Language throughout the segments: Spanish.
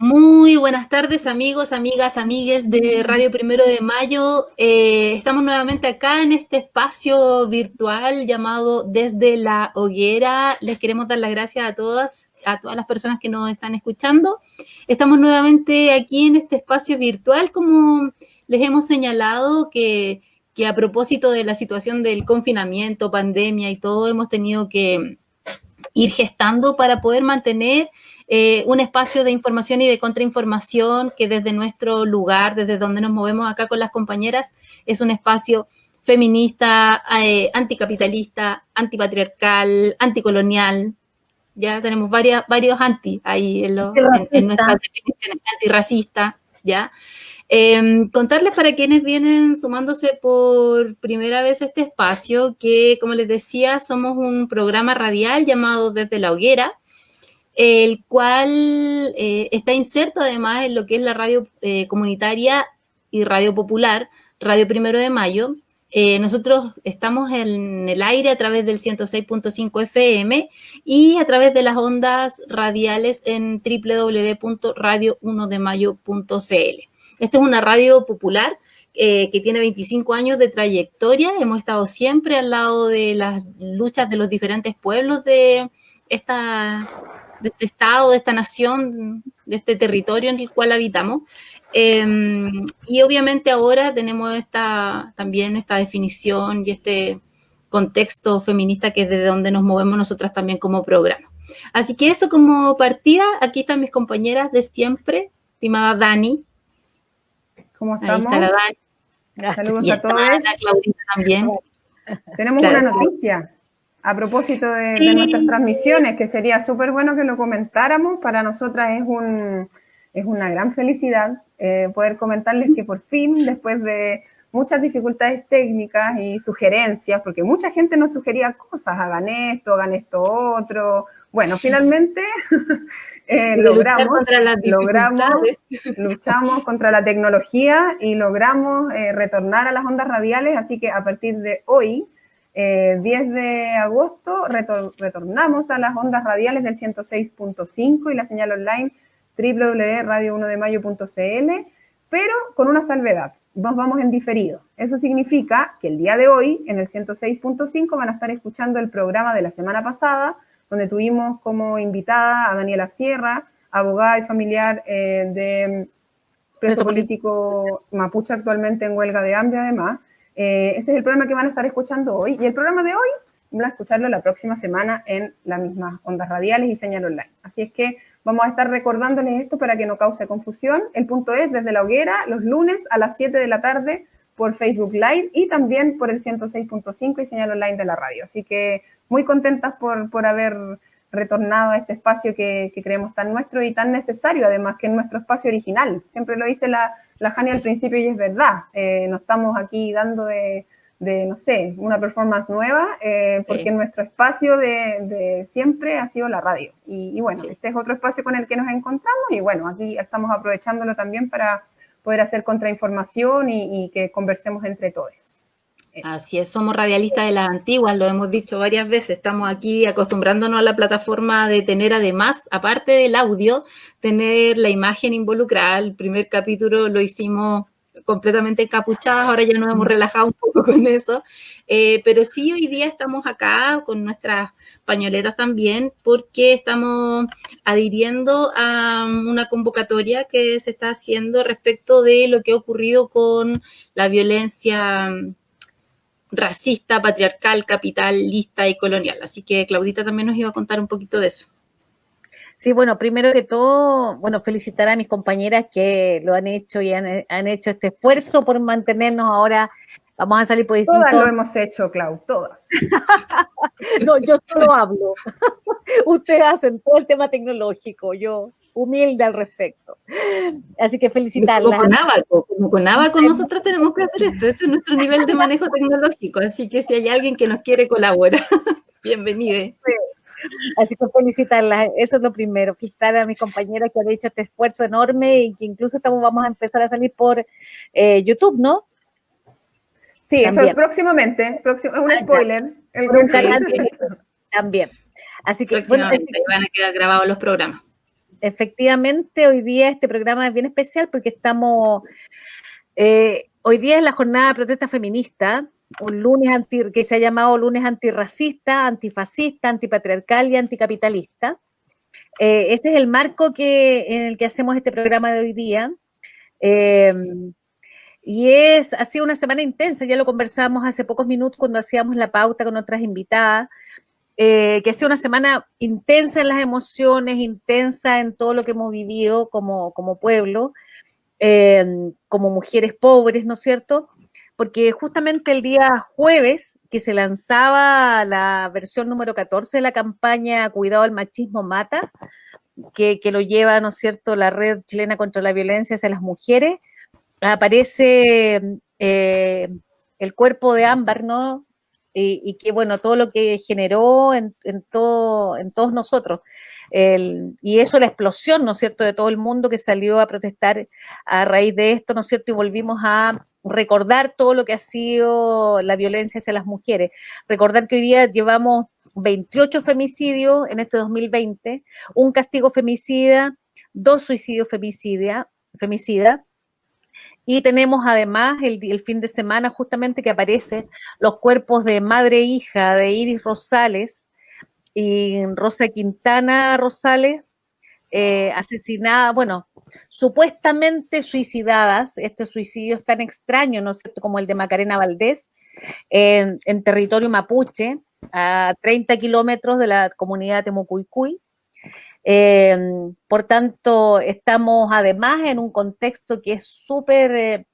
Muy buenas tardes, amigos, amigas, amigues de Radio Primero de Mayo. Estamos nuevamente acá en este espacio virtual llamado Desde la Hoguera. Les queremos dar las gracias a todas las personas que nos están escuchando. Estamos nuevamente aquí en este espacio virtual, como les hemos señalado, que a propósito de la situación del confinamiento, pandemia y todo, hemos tenido que ir gestando para poder mantener un espacio de información y de contrainformación que desde nuestro lugar, desde donde nos movemos acá con las compañeras, es un espacio feminista, anticapitalista, antipatriarcal, anticolonial. Ya tenemos varios anti ahí en nuestras definiciones, antirracista, ¿ya? Contarles para quienes vienen sumándose por primera vez a este espacio que, como les decía, somos un programa radial llamado Desde la Hoguera, el cual está inserto además en lo que es la radio comunitaria y radio popular, Radio Primero de Mayo. Nosotros estamos en el aire a través del 106.5 FM y a través de las ondas radiales en www.radio1demayo.cl. Esta es una radio popular que tiene 25 años de trayectoria. Hemos estado siempre al lado de las luchas de los diferentes pueblos de este estado, de esta nación, de este territorio en el cual habitamos. Y obviamente ahora tenemos también esta definición y este contexto feminista que es desde donde nos movemos nosotras también como programa. Así que eso como partida, aquí están mis compañeras de siempre, estimada Dani. ¿Cómo estamos? Ahí está la Dani. Saludos y a todos. La Claudita también. Tenemos una noticia a propósito de nuestras transmisiones, que sería súper bueno que lo comentáramos. Para nosotras es una gran felicidad poder comentarles que por fin, después de muchas dificultades técnicas y sugerencias, porque mucha gente nos sugería cosas, hagan esto otro. Bueno, finalmente luchamos contra la tecnología y logramos retornar a las ondas radiales, así que a partir de hoy, 10 de agosto, retornamos a las ondas radiales del 106.5 y la señal online www.radio1demayo.cl, pero con una salvedad, nos vamos en diferido. Eso significa que el día de hoy, en el 106.5, van a estar escuchando el programa de la semana pasada, donde tuvimos como invitada a Daniela Sierra, abogada y familiar de preso político mapuche, actualmente en huelga de hambre además. Ese es el programa que van a estar escuchando hoy, y el programa de hoy van a escucharlo la próxima semana en las mismas ondas radiales y señal online. Así es que vamos a estar recordándoles esto para que no cause confusión. El punto es Desde la Hoguera, los lunes a las 7 de la tarde por Facebook Live y también por el 106.5 y señal online de la radio. Así que muy contentas por haber retornado a este espacio que creemos tan nuestro y tan necesario, además, que es nuestro espacio original. Siempre lo dice la Jani al principio y es verdad. No estamos aquí dando no sé, una performance nueva, porque nuestro espacio de siempre ha sido la radio. Y bueno, este es otro espacio con el que nos encontramos y bueno, aquí estamos aprovechándolo también para poder hacer contrainformación y que conversemos entre todos. Así es, somos radialistas de las antiguas, lo hemos dicho varias veces, estamos aquí acostumbrándonos a la plataforma de tener además, aparte del audio, tener la imagen involucrada. El primer capítulo lo hicimos completamente encapuchadas, ahora ya nos hemos relajado un poco con eso, pero sí hoy día estamos acá con nuestras pañoletas también, porque estamos adhiriendo a una convocatoria que se está haciendo respecto de lo que ha ocurrido con la violencia racista, patriarcal, capitalista y colonial. Así que Claudita también nos iba a contar un poquito de eso. Sí, bueno, primero que todo, bueno, felicitar a mis compañeras que lo han hecho y han hecho este esfuerzo por mantenernos ahora. Vamos a salir por distintos... Todas lo hemos hecho, Clau, todas. No, yo solo hablo. Ustedes hacen todo el tema tecnológico, yo humilde al respecto. Así que felicitarlas. Como con Abaco nosotros tenemos que hacer esto, ese es nuestro nivel de manejo tecnológico, así que si hay alguien que nos quiere colaborar, bienvenido. Sí. Así que felicitarlas, eso es lo primero, felicitar a mis compañeras que han hecho este esfuerzo enorme y que incluso vamos a empezar a salir por YouTube, ¿no? Sí, también. Eso es próximamente, es un spoiler. También. Así que próximamente van a quedar grabados los programas. efectivamente hoy día este programa es bien especial porque hoy día es la jornada de protesta feminista, un lunes que se ha llamado lunes antirracista, antifascista, antipatriarcal y anticapitalista. Este es el marco en el que hacemos este programa de hoy día. Y ha sido una semana intensa, ya lo conversábamos hace pocos minutos cuando hacíamos la pauta con otras invitadas, que ha sido una semana intensa en las emociones, intensa en todo lo que hemos vivido como pueblo, como mujeres pobres, ¿no es cierto? Porque justamente el día jueves que se lanzaba la versión número 14 de la campaña Cuidado al machismo mata, que lo lleva, ¿no es cierto?, la Red Chilena contra la Violencia hacia las Mujeres, aparece el cuerpo de Ámbar, ¿no? Y que, bueno, todo lo que generó en todos nosotros. Y eso, la explosión, ¿no es cierto?, de todo el mundo que salió a protestar a raíz de esto, ¿no es cierto?, y volvimos a recordar todo lo que ha sido la violencia hacia las mujeres. Recordar que hoy día llevamos 28 femicidios en este 2020, un castigo femicida, 2 suicidios femicida, y tenemos además el fin de semana justamente que aparecen los cuerpos de madre e hija de Iris Rosales y Rosa Quintana Rosales, asesinadas, bueno, supuestamente suicidadas, estos suicidios tan extraños, ¿no es cierto?, como el de Macarena Valdés, en territorio mapuche, a 30 kilómetros de la comunidad de Temucuicui. Por tanto, estamos además en un contexto que es súper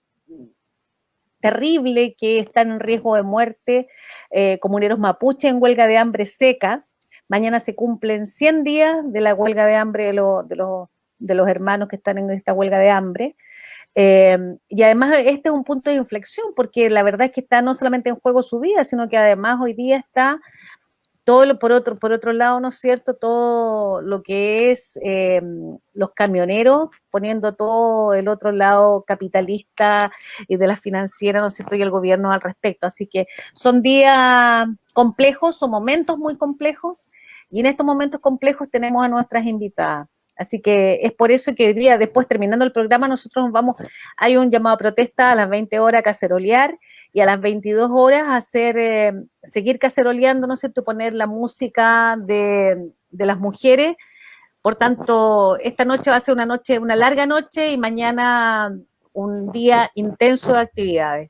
terrible, que están en riesgo de muerte, comuneros mapuche en huelga de hambre seca. Mañana se cumplen 100 días de la huelga de hambre de los hermanos que están en esta huelga de hambre. Y además este es un punto de inflexión, porque la verdad es que está no solamente en juego su vida, sino que además hoy día está todo por otro lado, ¿no es cierto?, todo lo que es los camioneros, poniendo todo el otro lado capitalista y de las financieras, ¿no es cierto?, y el gobierno al respecto. Así que son días complejos, son momentos muy complejos, y en estos momentos complejos tenemos a nuestras invitadas. Así que es por eso que hoy día, después terminando el programa, nosotros hay un llamado a protesta a las 20 horas a cacerolear, y a las 22 horas seguir caceroleando, ¿no es cierto?, poner la música de las mujeres. Por tanto, esta noche va a ser una larga noche, y mañana un día intenso de actividades.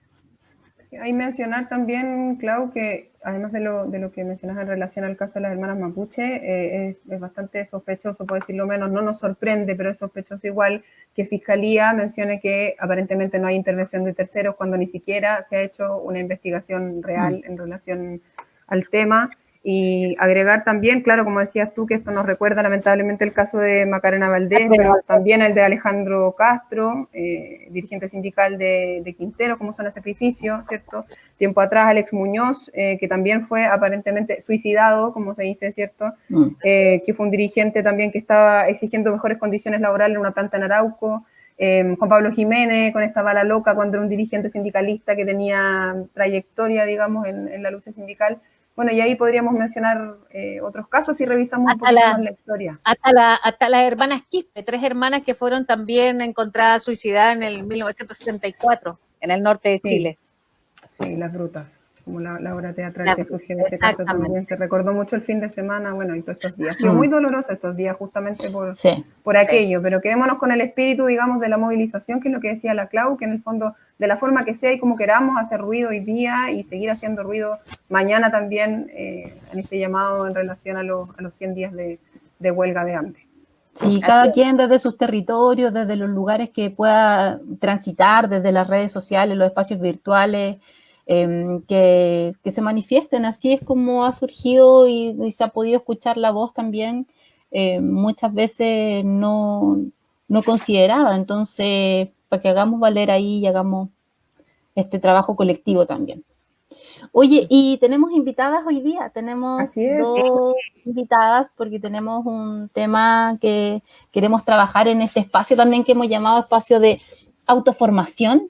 Hay mencionar también, Clau, que además de lo que mencionas en relación al caso de las hermanas mapuche, es bastante sospechoso, por decirlo menos, no nos sorprende, pero es sospechoso igual que Fiscalía mencione que aparentemente no hay intervención de terceros cuando ni siquiera se ha hecho una investigación real en relación al tema. Y agregar también, claro, como decías tú, que esto nos recuerda lamentablemente el caso de Macarena Valdés, pero también el de Alejandro Castro, dirigente sindical de Quintero, como Zona Sacrificio, ¿cierto? Tiempo atrás Alex Muñoz, que también fue aparentemente suicidado, como se dice, ¿cierto? Que fue un dirigente también que estaba exigiendo mejores condiciones laborales en una planta en Arauco. Juan Pablo Jiménez, con esta bala loca, cuando era un dirigente sindicalista que tenía trayectoria, digamos, en la lucha sindical. Bueno, y ahí podríamos mencionar otros casos si revisamos un poquito más la historia. Hasta las hermanas Quispe, 3 hermanas que fueron también encontradas suicidadas en el 1974, en el norte de Chile. Sí, las brutas, como la obra teatral que surge de ese caso también. Se recordó mucho el fin de semana, bueno, y todos estos días. Ha sido muy doloroso estos días justamente por aquello, pero quedémonos con el espíritu, digamos, de la movilización, que es lo que decía la Clau, que en el fondo, de la forma que sea y como queramos, hacer ruido hoy día y seguir haciendo ruido mañana también en este llamado en relación a los 100 días de huelga de hambre. Sí, cada quien desde sus territorios, desde los lugares que pueda transitar, desde las redes sociales, los espacios virtuales, que se manifiesten. Así es como ha surgido y se ha podido escuchar la voz también, muchas veces no considerada. Entonces, para que hagamos valer ahí y hagamos este trabajo colectivo también. Oye, y tenemos invitadas hoy día, tenemos 2 invitadas porque tenemos un tema que queremos trabajar en este espacio también que hemos llamado espacio de autoformación.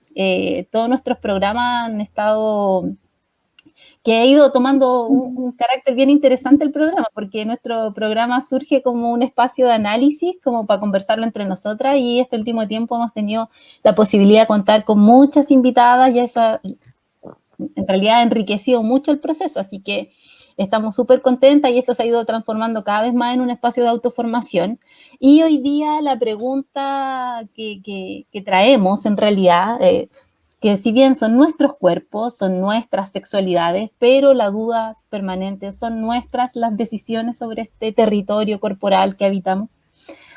Todos nuestros programas han estado que ha ido tomando un carácter bien interesante el programa, porque nuestro programa surge como un espacio de análisis, como para conversarlo entre nosotras, y este último tiempo hemos tenido la posibilidad de contar con muchas invitadas, y eso en realidad ha enriquecido mucho el proceso, así que estamos súper contentas y esto se ha ido transformando cada vez más en un espacio de autoformación. Y hoy día la pregunta que traemos en realidad, que si bien son nuestros cuerpos, son nuestras sexualidades, pero la duda permanente son nuestras las decisiones sobre este territorio corporal que habitamos.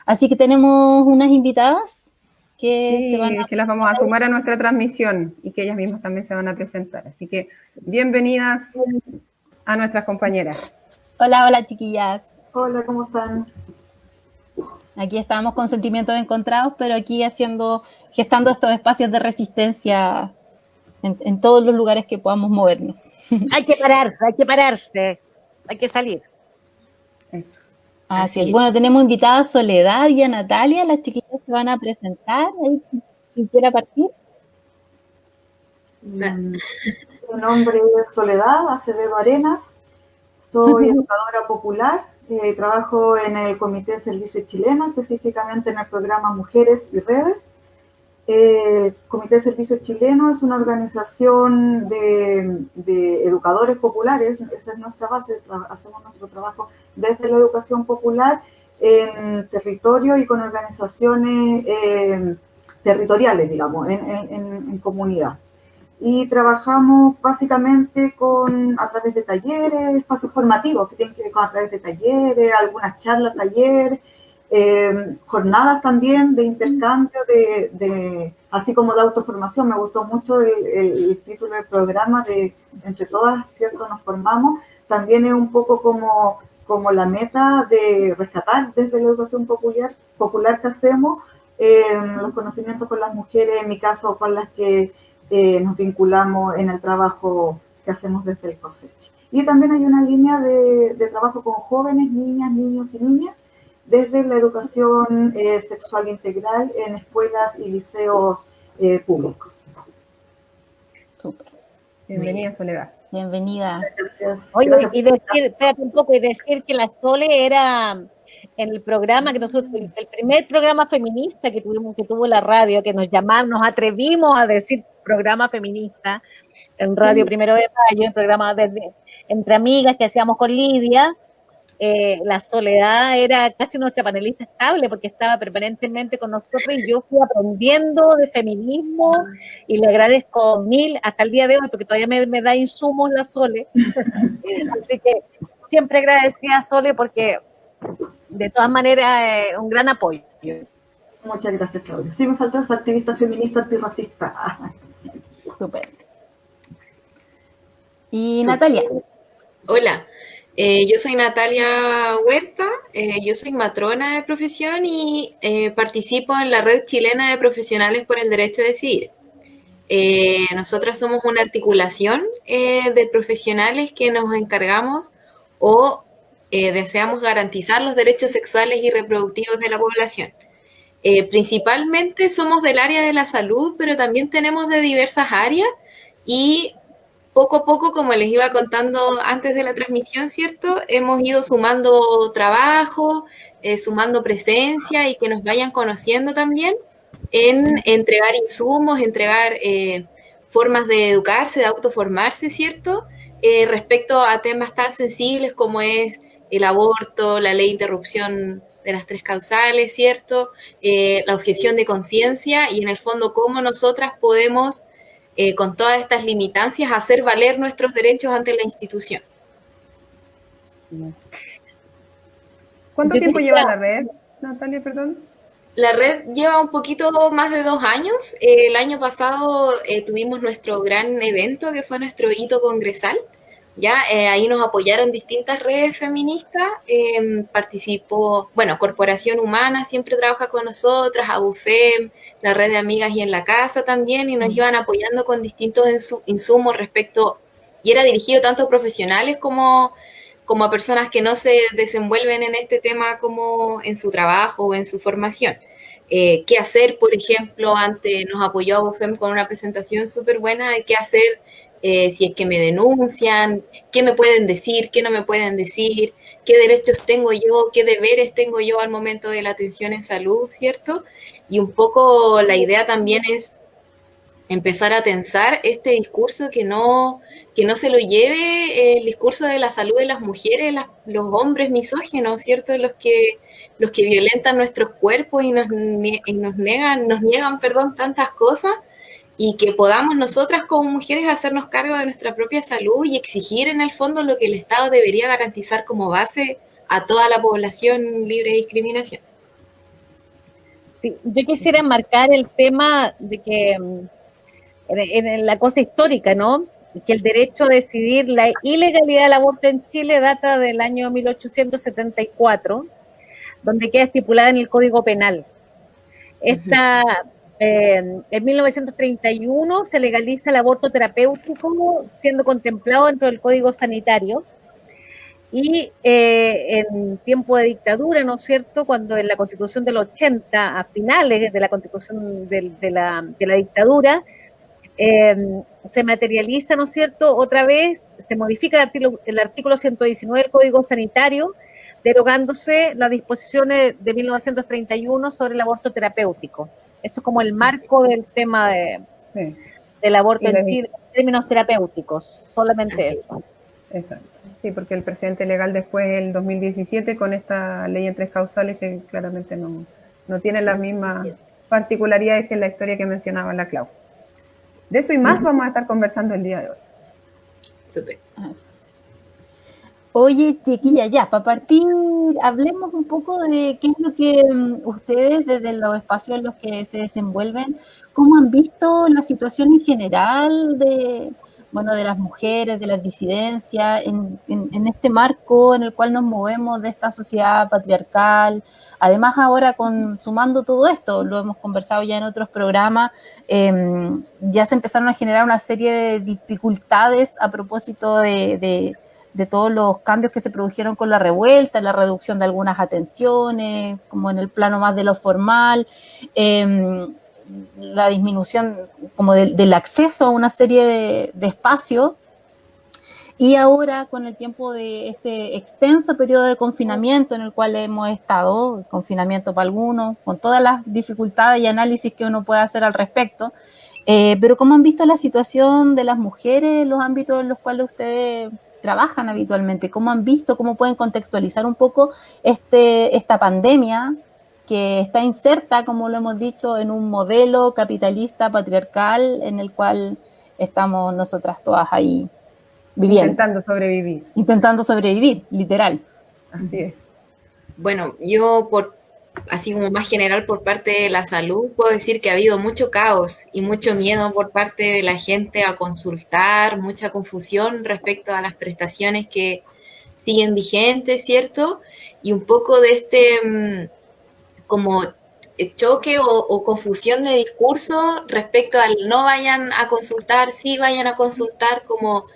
Así que tenemos unas invitadas que se van a... que las vamos a sumar a nuestra transmisión y que ellas mismas también se van a presentar. Así que bienvenidas a nuestras compañeras. Hola, hola chiquillas. Hola, ¿cómo están? Aquí estamos con sentimientos encontrados, pero aquí gestando estos espacios de resistencia en todos los lugares que podamos movernos. Hay que pararse, hay que salir. Eso. Así es. Bueno, tenemos invitadas a Soledad y a Natalia, las chiquillas se van a presentar. ¿Quién quiera partir? Mi nombre es Soledad Acevedo Arenas, soy educadora popular, trabajo en el Comité de Servicios Chileno, específicamente en el programa Mujeres y Redes. El Comité de Servicios Chileno es una organización de educadores populares, esa es nuestra base, hacemos nuestro trabajo desde la educación popular en territorio y con organizaciones territoriales, digamos, en comunidad. Y trabajamos básicamente a través de talleres, espacios formativos que tienen que ver a través de talleres, algunas charlas, talleres, jornadas también de intercambio, así como de autoformación. Me gustó mucho el título del programa de Entre Todas, ¿cierto? Nos formamos. También es un poco como la meta de rescatar desde la educación popular que hacemos los conocimientos con las mujeres, en mi caso con las que nos vinculamos en el trabajo que hacemos desde el COSECH. Y también hay una línea de trabajo con jóvenes, niñas, niños y niñas, desde la educación sexual integral en escuelas y liceos públicos. Súper. Bienvenida, Soledad. Bienvenida. Gracias. Oye, Gracias. espérate un poco, y decir que la Sole era en el programa que nosotros, el primer programa feminista que tuvo la radio, que nos atrevimos a decir programa feminista en Radio Primero de Mayo, en programa entre amigas que hacíamos con Lidia. La Soledad era casi nuestra panelista estable porque estaba permanentemente con nosotros y yo fui aprendiendo de feminismo y le agradezco mil hasta el día de hoy porque todavía me da insumos la Sole. Así que siempre agradecida a Sole porque de todas maneras un gran apoyo. Muchas gracias, Claudia. Sí, me faltó esa activista feminista antirracista. Súper. Y Natalia. Hola. Yo soy Natalia Huerta, yo soy matrona de profesión y participo en la Red Chilena de Profesionales por el Derecho a Decidir. Nosotras somos una articulación de profesionales que nos encargamos o deseamos garantizar los derechos sexuales y reproductivos de la población. Principalmente somos del área de la salud, pero también tenemos de diversas áreas y poco a poco, como les iba contando antes de la transmisión, ¿cierto? Hemos ido sumando trabajo, sumando presencia y que nos vayan conociendo también en entregar insumos, entregar formas de educarse, de autoformarse, ¿cierto? Respecto a temas tan sensibles como es el aborto, la ley de interrupción de las 3 causales, ¿cierto? La objeción de conciencia y en el fondo cómo nosotras podemos con todas estas limitancias, hacer valer nuestros derechos ante la institución. ¿Cuánto tiempo lleva la red, Natalia, perdón? La red lleva un poquito más de 2 años. El año pasado tuvimos nuestro gran evento, que fue nuestro hito congresal. Ya ahí nos apoyaron distintas redes feministas. Participó, Corporación Humana siempre trabaja con nosotras, ABUFEM, la red de amigas y en la casa también, y nos iban apoyando con distintos insumos respecto, y era dirigido tanto a profesionales como a personas que no se desenvuelven en este tema como en su trabajo o en su formación. Qué hacer, por ejemplo, nos apoyó ABUFEM con una presentación súper buena de qué hacer si es que me denuncian, qué me pueden decir, qué no me pueden decir, qué derechos tengo yo, qué deberes tengo yo al momento de la atención en salud, ¿cierto? Y un poco la idea también es empezar a tensar este discurso que no se lo lleve el discurso de la salud de las mujeres, los hombres misóginos, ¿cierto? Los que violentan nuestros cuerpos y nos niegan, perdón, tantas cosas, y que podamos nosotras como mujeres hacernos cargo de nuestra propia salud y exigir en el fondo lo que el Estado debería garantizar como base a toda la población libre de discriminación. Sí, yo quisiera marcar el tema de que en la cosa histórica, ¿no? Que el derecho a decidir la ilegalidad del aborto en Chile data del año 1874, donde queda estipulada en el Código Penal. En 1931 se legaliza el aborto terapéutico, siendo contemplado dentro del Código Sanitario. Y en tiempo de dictadura, ¿no es cierto?, cuando en la Constitución del 80, a finales de la Constitución de la dictadura, se materializa, ¿no es cierto?, otra vez, se modifica el artículo 119 del Código Sanitario, derogándose las disposiciones de 1931 sobre el aborto terapéutico. Eso es como el marco del tema del aborto en Chile, en términos terapéuticos, solamente eso. Exacto. Sí, porque el precedente legal después, el 2017, con esta ley en 3 causales que claramente no tiene las mismas particularidades que en la historia que mencionaba la Clau. De eso y más vamos a estar conversando el día de hoy. Súper. Oye, chiquilla, ya, para partir, hablemos un poco de qué es lo que ustedes, desde los espacios en los que se desenvuelven, cómo han visto la situación en general de las mujeres, de las disidencias, en este marco en el cual nos movemos de esta sociedad patriarcal. Además, ahora sumando todo esto, lo hemos conversado ya en otros programas, ya se empezaron a generar una serie de dificultades a propósito de todos los cambios que se produjeron con la revuelta, la reducción de algunas atenciones, como en el plano más de lo formal, la disminución como del acceso a una serie de espacios. Y ahora, con el tiempo de este extenso periodo de confinamiento en el cual hemos estado, confinamiento para algunos, con todas las dificultades y análisis que uno puede hacer al respecto, pero ¿cómo han visto la situación de las mujeres en los ámbitos en los cuales ustedes trabajan habitualmente? ¿Cómo han visto, cómo pueden contextualizar un poco esta pandemia que está inserta, como lo hemos dicho, en un modelo capitalista patriarcal en el cual estamos nosotras todas ahí viviendo? Intentando sobrevivir, literal. Así es. Bueno, yo así como más general por parte de la salud, puedo decir que ha habido mucho caos y mucho miedo por parte de la gente a consultar, mucha confusión respecto a las prestaciones que siguen vigentes, ¿cierto? Y un poco de como choque o confusión de discurso respecto al no vayan a consultar, sí vayan a consultar, como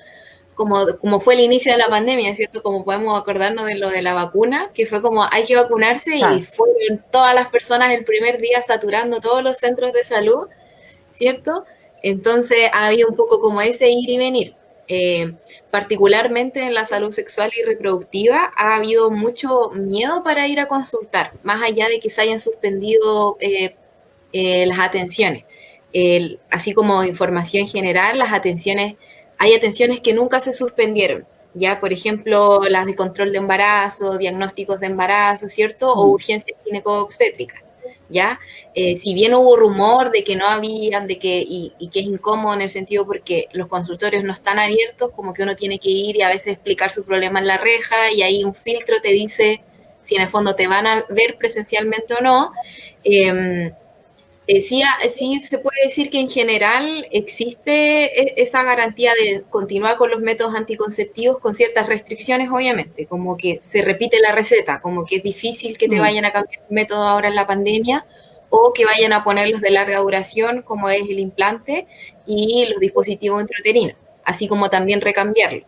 fue el inicio de la pandemia, ¿cierto? Como podemos acordarnos de lo de la vacuna, que fue como hay que vacunarse, y fueron todas las personas el primer día saturando todos los centros de salud, ¿cierto? Entonces ha habido un poco como ese ir y venir. Particularmente en la salud sexual y reproductiva ha habido mucho miedo para ir a consultar, más allá de que se hayan suspendido las atenciones. Así como información general, hay atenciones que nunca se suspendieron, ya, por ejemplo, las de control de embarazo, diagnósticos de embarazo, ¿cierto? O urgencias gineco-obstétricas, ¿ya? Si bien hubo rumor de que no habían, y que es incómodo en el sentido porque los consultorios no están abiertos, como que uno tiene que ir y a veces explicar su problema en la reja, y ahí un filtro te dice si en el fondo te van a ver presencialmente o no. Sí se puede decir que en general existe esa garantía de continuar con los métodos anticonceptivos con ciertas restricciones, obviamente, como que se repite la receta, como que es difícil que te vayan a cambiar el método ahora en la pandemia, o que vayan a ponerlos de larga duración, como es el implante y los dispositivos intrauterinos, así como también recambiarlo.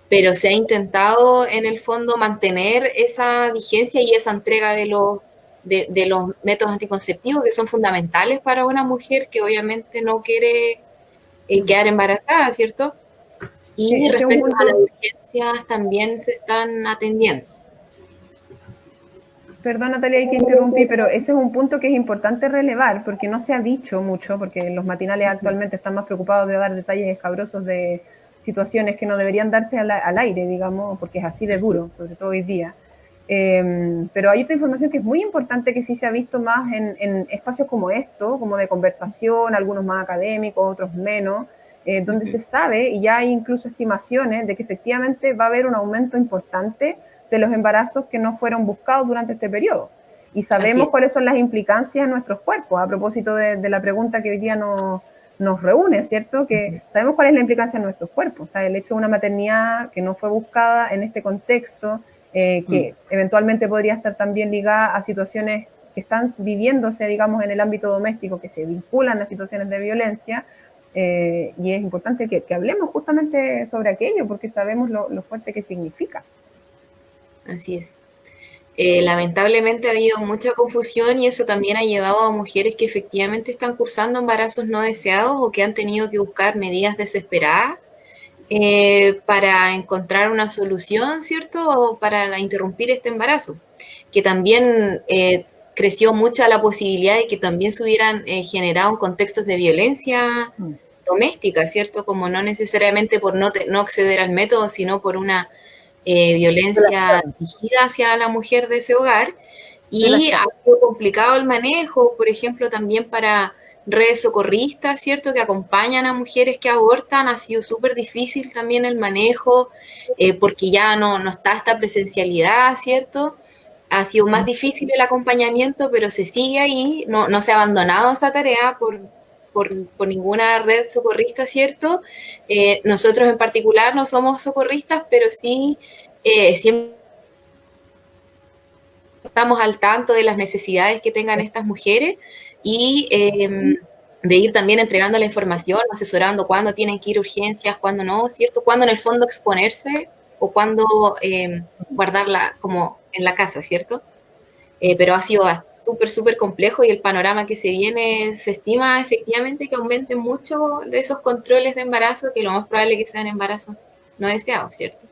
Pero se ha intentado en el fondo mantener esa vigencia y esa entrega de los métodos anticonceptivos, que son fundamentales para una mujer que obviamente no quiere quedar embarazada, ¿cierto? Y Sí, ese es un respecto a las punto. urgencias también se están atendiendo. Perdón, Natalia, hay que interrumpir, pero ese es un punto que es importante relevar, porque no se ha dicho mucho, porque los matinales actualmente están más preocupados de dar detalles escabrosos de situaciones que no deberían darse al aire, digamos, porque es así de duro, sobre todo hoy día. Pero hay otra información que es muy importante que sí se ha visto más en espacios como esto, como de conversación, algunos más académicos, otros menos, donde se sabe, y ya hay incluso estimaciones, de que efectivamente va a haber un aumento importante de los embarazos que no fueron buscados durante este periodo. Y sabemos cuáles son las implicancias en nuestros cuerpos, a propósito de la pregunta que hoy día nos reúne, ¿cierto? Que sabemos cuál es la implicancia en nuestros cuerpos. O sea, el hecho de una maternidad que no fue buscada en este contexto, que eventualmente podría estar también ligada a situaciones que están viviéndose, digamos, en el ámbito doméstico, que se vinculan a situaciones de violencia, y es importante que hablemos justamente sobre aquello, porque sabemos lo fuerte que significa. Así es. Lamentablemente ha habido mucha confusión y eso también ha llevado a mujeres que efectivamente están cursando embarazos no deseados o que han tenido que buscar medidas desesperadas para encontrar una solución, ¿cierto? O para interrumpir este embarazo. Que también creció mucho la posibilidad de que también se hubieran generado en contextos de violencia doméstica, ¿cierto? Como no necesariamente por no acceder al método, sino por una violencia dirigida hacia la mujer de ese hogar. Y ha sido complicado el manejo, por ejemplo, también para redes socorristas, ¿cierto? Que acompañan a mujeres que abortan. Ha sido súper difícil también el manejo, porque ya no está esta presencialidad, ¿cierto? Ha sido más difícil el acompañamiento, pero se sigue ahí, no se ha abandonado esa tarea por ninguna red socorrista, ¿cierto? Nosotros en particular no somos socorristas, pero sí siempre estamos al tanto de las necesidades que tengan estas mujeres y de ir también entregando la información, asesorando cuándo tienen que ir urgencias, cuándo no, ¿cierto? Cuándo en el fondo exponerse o cuándo guardarla como en la casa, ¿cierto? Pero ha sido súper complejo y el panorama que se viene, se estima efectivamente que aumenten mucho esos controles de embarazo, que lo más probable es que sean embarazos no deseados, ¿cierto?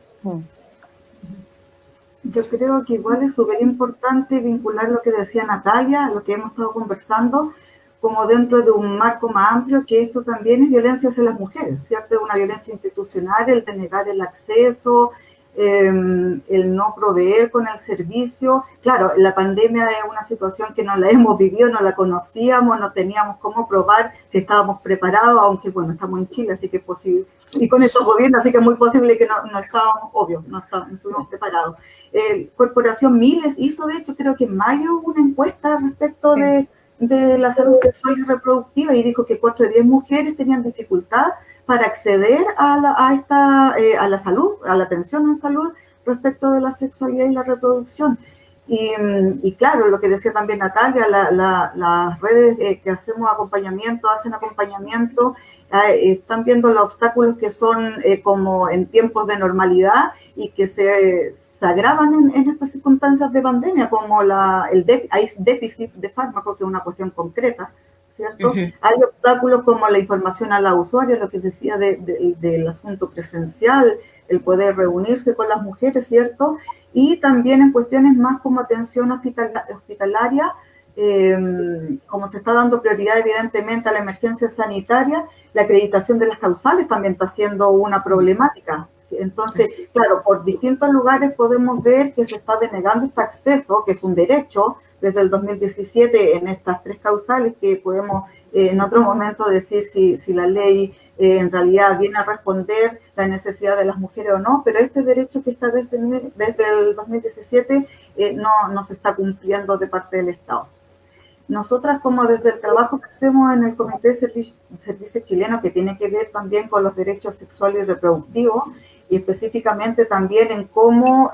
Yo creo que igual es súper importante vincular lo que decía Natalia, lo que hemos estado conversando, como dentro de un marco más amplio, que esto también es violencia hacia las mujeres, ¿cierto? Es una violencia institucional, el de negar el acceso, el no proveer con el servicio. Claro, la pandemia es una situación que no la hemos vivido, no la conocíamos, no teníamos cómo probar si estábamos preparados, aunque bueno, estamos en Chile, así que es posible, y con estos gobiernos, así que es muy posible que no estábamos, obvio, no estuvimos preparados. Corporación Miles hizo, de hecho, creo que en mayo, una encuesta respecto de la salud sexual y reproductiva y dijo que 4 de 10 mujeres tenían dificultad para acceder a la salud, a la atención en salud respecto de la sexualidad y la reproducción. Y claro, lo que decía también Natalia, las redes que hacen acompañamiento, están viendo los obstáculos que son como en tiempos de normalidad y que se agravan en estas circunstancias de pandemia, como hay déficit de fármacos, que es una cuestión concreta, ¿cierto? Hay obstáculos como la información a la usuaria, lo que decía del asunto presencial, el poder reunirse con las mujeres, ¿cierto? Y también en cuestiones más como atención hospitalaria, como se está dando prioridad evidentemente a la emergencia sanitaria, la acreditación de las causales también está siendo una problemática. Entonces, claro, por distintos lugares podemos ver que se está denegando este acceso, que es un derecho, desde el 2017 en estas 3 causales, que podemos en otro momento decir si la ley en realidad viene a responder la necesidad de las mujeres o no, pero este derecho que está desde el 2017 no se está cumpliendo de parte del Estado. Nosotras, como desde el trabajo que hacemos en el Comité de Servicio Chileno, que tiene que ver también con los derechos sexuales y reproductivos, y específicamente también en cómo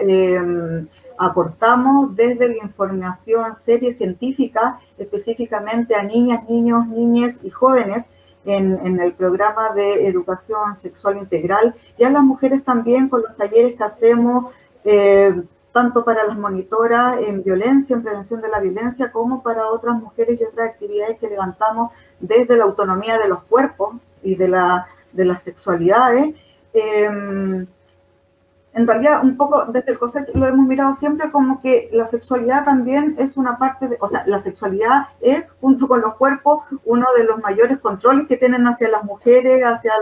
aportamos desde la información seria y científica, específicamente a niñas, niños, niñas y jóvenes, en el programa de educación sexual integral, y a las mujeres también con los talleres que hacemos, tanto para las monitoras en violencia, en prevención de la violencia, como para otras mujeres y otras actividades que levantamos desde la autonomía de los cuerpos y de las sexualidades, en realidad, un poco desde el COSECH lo hemos mirado siempre como que la sexualidad también es una parte de, o sea, la sexualidad es, junto con los cuerpos, uno de los mayores controles que tienen hacia las mujeres, hacia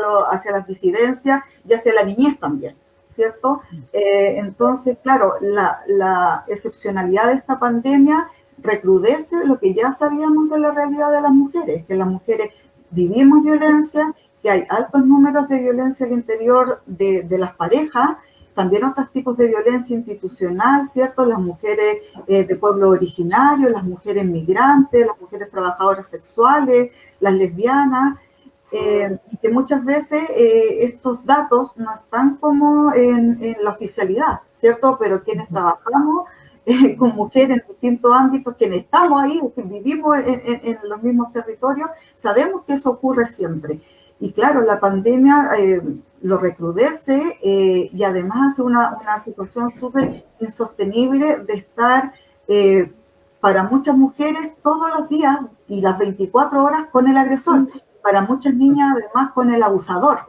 las disidencias y hacia la niñez también, ¿cierto? Entonces, claro, la excepcionalidad de esta pandemia recrudece lo que ya sabíamos de la realidad de las mujeres, que las mujeres vivimos violencia, que hay altos números de violencia al interior de las parejas, también otros tipos de violencia institucional, ¿cierto? Las mujeres de pueblo originario, las mujeres migrantes, las mujeres trabajadoras sexuales, las lesbianas, y que muchas veces estos datos no están como en la oficialidad, ¿cierto? Pero quienes trabajamos con mujeres en distintos ámbitos, quienes estamos ahí, que vivimos en los mismos territorios, sabemos que eso ocurre siempre. Y claro, la pandemia lo recrudece y además hace una situación súper insostenible de estar para muchas mujeres todos los días y las 24 horas con el agresor, para muchas niñas además con el abusador.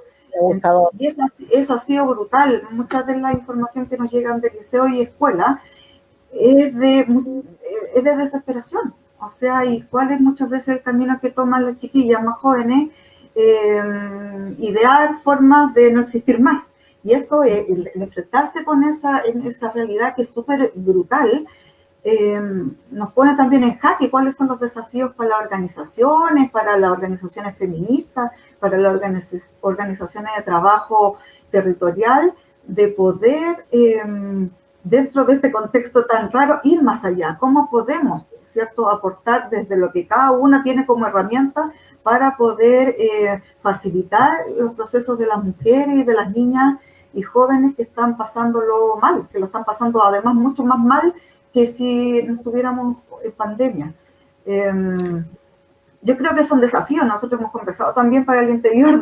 Y eso ha sido brutal. Mucha de la información que nos llegan de liceo y escuela es de desesperación. O sea, y cuál es muchas veces el camino que toman las chiquillas más jóvenes, idear formas de no existir más. Y eso, el enfrentarse con esa realidad que es súper brutal, nos pone también en jaque cuáles son los desafíos para las organizaciones feministas, para las organizaciones de trabajo territorial, de poder, dentro de este contexto tan raro, ir más allá. ¿Cómo podemos, cierto, aportar desde lo que cada una tiene como herramienta para poder facilitar los procesos de las mujeres y de las niñas y jóvenes que están pasándolo mal, que lo están pasando además mucho más mal que si no estuviéramos en pandemia? Yo creo que son desafíos. Nosotros hemos conversado también para el interior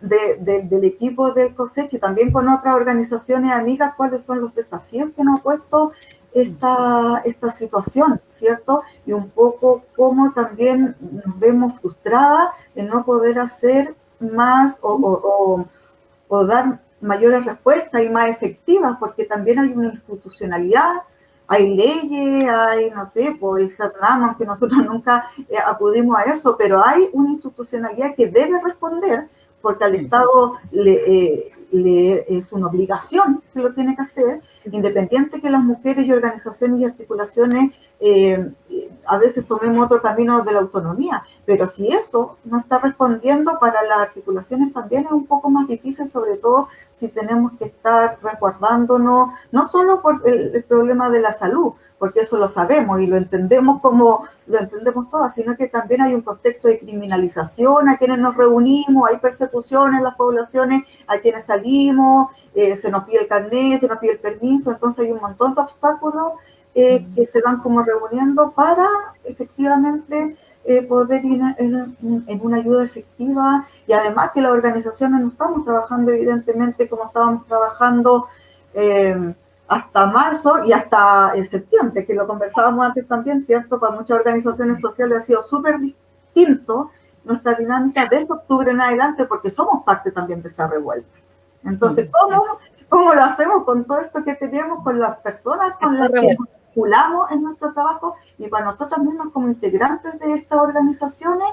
del equipo del COSECH y también con otras organizaciones amigas cuáles son los desafíos que nos ha puesto esta situación, ¿cierto? Y un poco cómo también nos vemos frustradas en no poder hacer más o dar mayores respuestas y más efectivas, porque también hay una institucionalidad, hay leyes, hay, no sé, pues el SATNAM, aunque nosotros nunca acudimos a eso, pero hay una institucionalidad que debe responder, porque al Estado es una obligación que lo tiene que hacer, independiente que las mujeres y organizaciones y articulaciones a veces tomemos otro camino de la autonomía, pero si eso no está respondiendo, para las articulaciones también es un poco más difícil, sobre todo si tenemos que estar resguardándonos, no solo por el problema de la salud, porque eso lo sabemos y lo entendemos como lo entendemos todas, sino que también hay un contexto de criminalización a quienes nos reunimos, hay persecuciones en las poblaciones a quienes salimos, se nos pide el carnet, se nos pide el permiso, entonces hay un montón de obstáculos que se van como reuniendo para efectivamente poder ir en una ayuda efectiva, y además que las organizaciones no estamos trabajando evidentemente como estábamos trabajando hasta marzo y hasta septiembre, que lo conversábamos antes también, ¿cierto? Para muchas organizaciones sociales ha sido súper distinto nuestra dinámica desde octubre en adelante, porque somos parte también de esa revuelta. Entonces, ¿cómo lo hacemos con todo esto que tenemos, con las personas con las que nos vinculamos en nuestro trabajo? Y para nosotros mismos como integrantes de estas organizaciones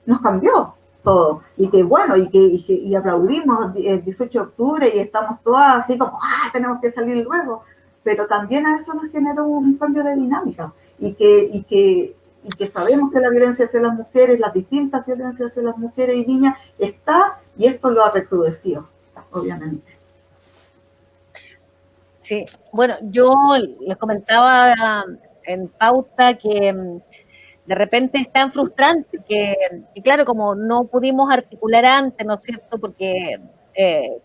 nos cambió todo, y que bueno, y aplaudimos el 18 de octubre y estamos todas así como, tenemos que salir luego, pero también a eso nos generó un cambio de dinámica, y que sabemos que la violencia hacia las mujeres, las distintas violencias hacia las mujeres y niñas está, y esto lo ha recrudecido, obviamente. Sí, bueno, yo les comentaba en pauta que de repente es tan frustrante que claro, como no pudimos articular antes, ¿no es cierto?, porque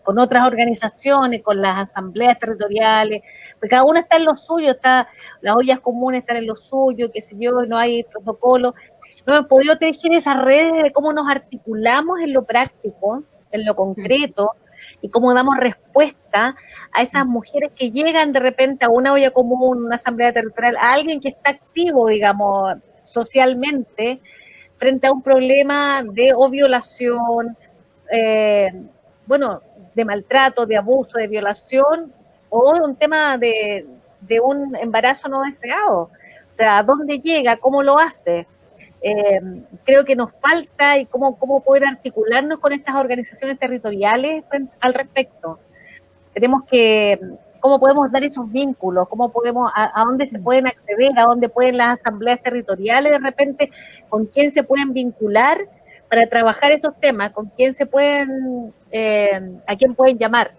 con otras organizaciones, con las asambleas territoriales, pues cada una está en lo suyo, las ollas comunes están en lo suyo, qué sé yo, no hay protocolo, no hemos podido tejer esas redes de cómo nos articulamos en lo práctico, en lo concreto, y cómo damos respuesta a esas mujeres que llegan de repente a una olla común, una asamblea territorial, a alguien que está activo, digamos, socialmente, frente a un problema de o violación, bueno, de maltrato, de abuso, de violación, o un tema de un embarazo no deseado. O sea, ¿a dónde llega? ¿Cómo lo hace? Creo que nos falta y cómo poder articularnos con estas organizaciones territoriales al respecto. Tenemos que, cómo podemos dar esos vínculos, cómo podemos, a dónde se pueden acceder, a dónde pueden las asambleas territoriales de repente, con quién se pueden vincular para trabajar estos temas, con quién se pueden, a quién pueden llamar.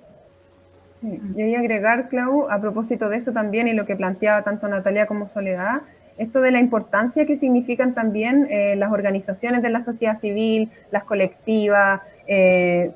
Sí. Y ahí agregar, Clau, a propósito de eso también y lo que planteaba tanto Natalia como Soledad, esto de la importancia que significan también las organizaciones de la sociedad civil, las colectivas,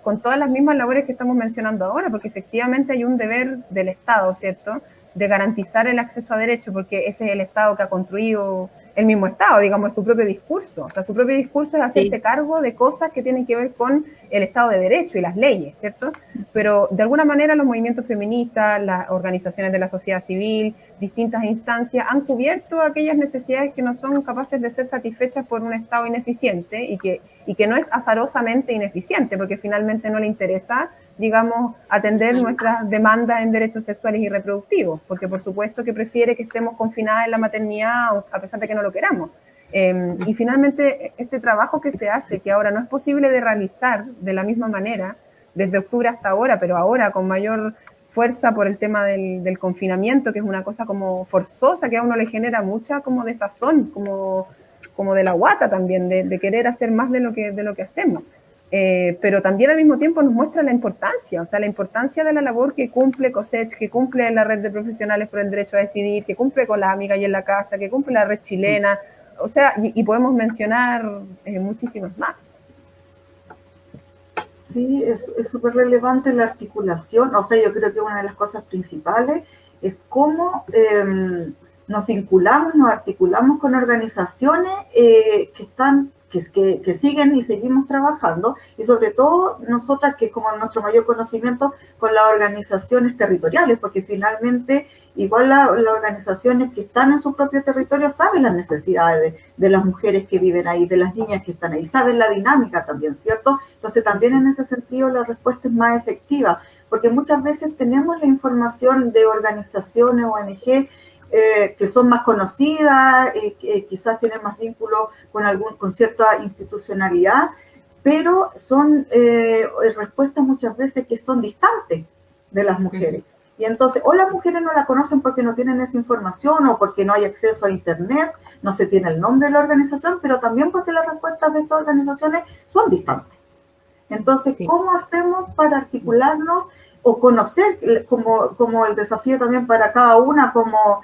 con todas las mismas labores que estamos mencionando ahora, porque efectivamente hay un deber del Estado, ¿cierto?, de garantizar el acceso a derechos, porque ese es el Estado que ha construido el mismo Estado, digamos, su propio discurso. O sea, su propio discurso es hacerse cargo de cosas que tienen que ver con el Estado de Derecho y las leyes, ¿cierto? Pero de alguna manera los movimientos feministas, las organizaciones de la sociedad civil, distintas instancias han cubierto aquellas necesidades que no son capaces de ser satisfechas por un Estado ineficiente y que no es azarosamente ineficiente, porque finalmente no le interesa, digamos, atender nuestras demandas en derechos sexuales y reproductivos, porque por supuesto que prefiere que estemos confinadas en la maternidad a pesar de que no lo queramos. Y finalmente este trabajo que se hace, que ahora no es posible de realizar de la misma manera, desde octubre hasta ahora, pero ahora con mayor fuerza por el tema del confinamiento, que es una cosa como forzosa, que a uno le genera mucha como desazón, como de la guata también, de querer hacer más de lo que hacemos. Pero también al mismo tiempo nos muestra la importancia, o sea, la importancia de la labor que cumple COSECH, que cumple la red de profesionales por el derecho a decidir, que cumple con las amigas y en la casa, que cumple la red chilena, o sea, y podemos mencionar muchísimas más. Sí, es súper relevante la articulación, o sea, yo creo que una de las cosas principales es cómo nos vinculamos, nos articulamos con organizaciones que siguen y seguimos trabajando, y sobre todo nosotras, que es como nuestro mayor conocimiento, con las organizaciones territoriales, porque finalmente igual las organizaciones que están en su propio territorio saben las necesidades de las mujeres que viven ahí, de las niñas que están ahí, saben la dinámica también, ¿cierto? Entonces también en ese sentido la respuesta es más efectiva, porque muchas veces tenemos la información de organizaciones, ONG, que son más conocidas, quizás tienen más vínculo con cierta institucionalidad, pero son respuestas muchas veces que son distantes de las mujeres. Y entonces, o las mujeres no la conocen porque no tienen esa información, o porque no hay acceso a internet, no se tiene el nombre de la organización, pero también porque las respuestas de estas organizaciones son distantes. Entonces, ¿cómo hacemos para articularnos o conocer, como el desafío también para cada una, como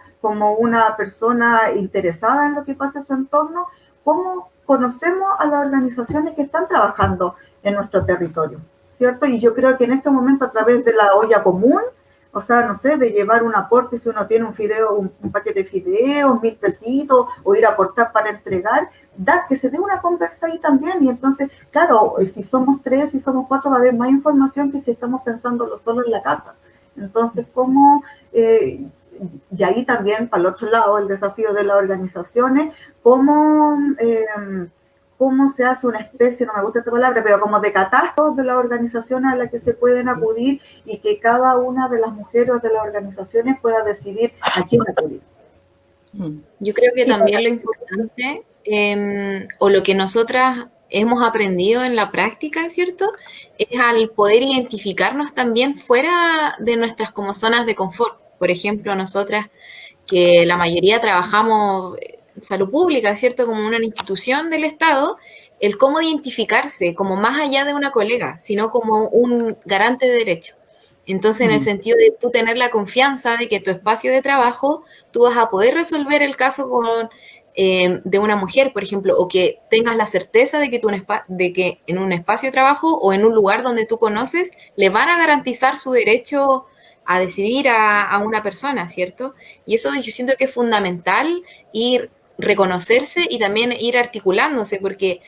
una persona interesada en lo que pasa en su entorno, cómo conocemos a las organizaciones que están trabajando en nuestro territorio, ¿cierto? Y yo creo que en este momento, a través de la olla común, o sea, no sé, de llevar un aporte, si uno tiene un paquete de fideos, 1.000 pesitos, o ir a aportar para entregar, que se dé una conversa ahí también. Y entonces, claro, si somos 3, si somos 4, va a haber más información que si estamos pensándolo solo en la casa. Entonces, ¿cómo? Y ahí también, para el otro lado, el desafío de las organizaciones, cómo se hace una especie, no me gusta esta palabra, pero como de catastro de las organizaciones a las que se pueden acudir, y que cada una de las mujeres de las organizaciones pueda decidir a quién acudir. Yo creo que también lo importante, o lo que nosotras hemos aprendido en la práctica, ¿cierto?, es al poder identificarnos también fuera de nuestras como zonas de confort. Por ejemplo, nosotras, que la mayoría trabajamos salud pública, ¿cierto?, como una institución del Estado, el cómo identificarse como más allá de una colega, sino como un garante de derecho. Entonces, en el sentido de tú tener la confianza de que tu espacio de trabajo, tú vas a poder resolver el caso de una mujer, por ejemplo, o que tengas la certeza de que en un espacio de trabajo o en un lugar donde tú conoces, le van a garantizar su derecho a decidir a una persona, ¿cierto? Y eso yo siento que es fundamental, ir reconocerse y también ir articulándose, porque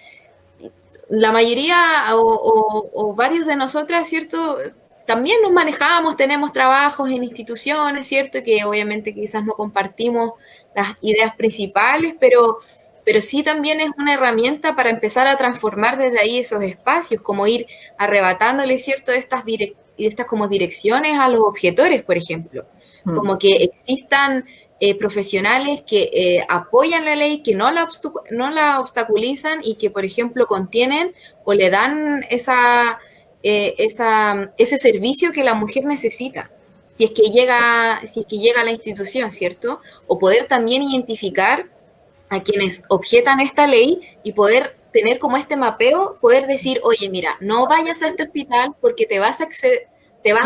la mayoría o varios de nosotras, ¿cierto?, también nos manejamos, tenemos trabajos en instituciones, ¿cierto?, que obviamente quizás no compartimos las ideas principales, pero sí también es una herramienta para empezar a transformar desde ahí esos espacios, como ir arrebatándole, ¿cierto?, estas estas como direcciones a los objetores, por ejemplo. Como que existan profesionales que apoyan la ley, que no la obstaculizan y que, por ejemplo, contienen o le dan ese servicio que la mujer necesita, si es que llega a la institución, ¿cierto? O poder también identificar a quienes objetan esta ley y poder tener como este mapeo, poder decir, oye, mira, no vayas a este hospital porque te vas a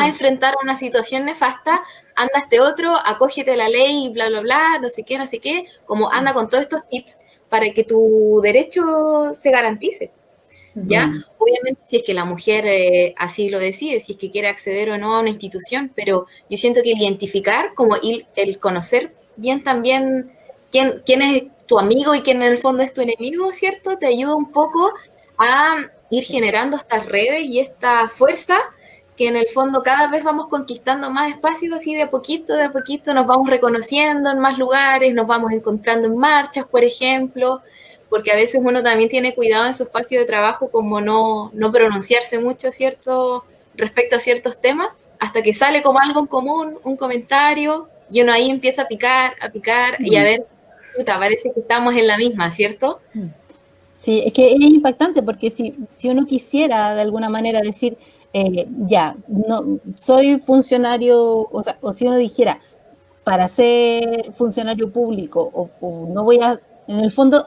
enfrentar a una situación nefasta, anda a este otro, acógete la ley, bla, bla, bla, no sé qué, como anda con todos estos tips para que tu derecho se garantice. ¿Ya? Obviamente si es que la mujer así lo decide, si es que quiere acceder o no a una institución, pero yo siento que el identificar, como el conocer bien también quién es tu amigo y quién en el fondo es tu enemigo, ¿cierto? Te ayuda un poco a ir generando estas redes y esta fuerza que en el fondo cada vez vamos conquistando más espacios, así de a poquito nos vamos reconociendo en más lugares, nos vamos encontrando en marchas, por ejemplo, porque a veces uno también tiene cuidado en su espacio de trabajo como no pronunciarse mucho, ¿cierto?, respecto a ciertos temas, hasta que sale como algo en común, un comentario, y uno ahí empieza a picar, y a ver, puta, parece que estamos en la misma, ¿cierto? Sí, es que es impactante porque si uno quisiera de alguna manera decir, ya, no soy funcionario, o si uno dijera, para ser funcionario público, o no voy a, en el fondo,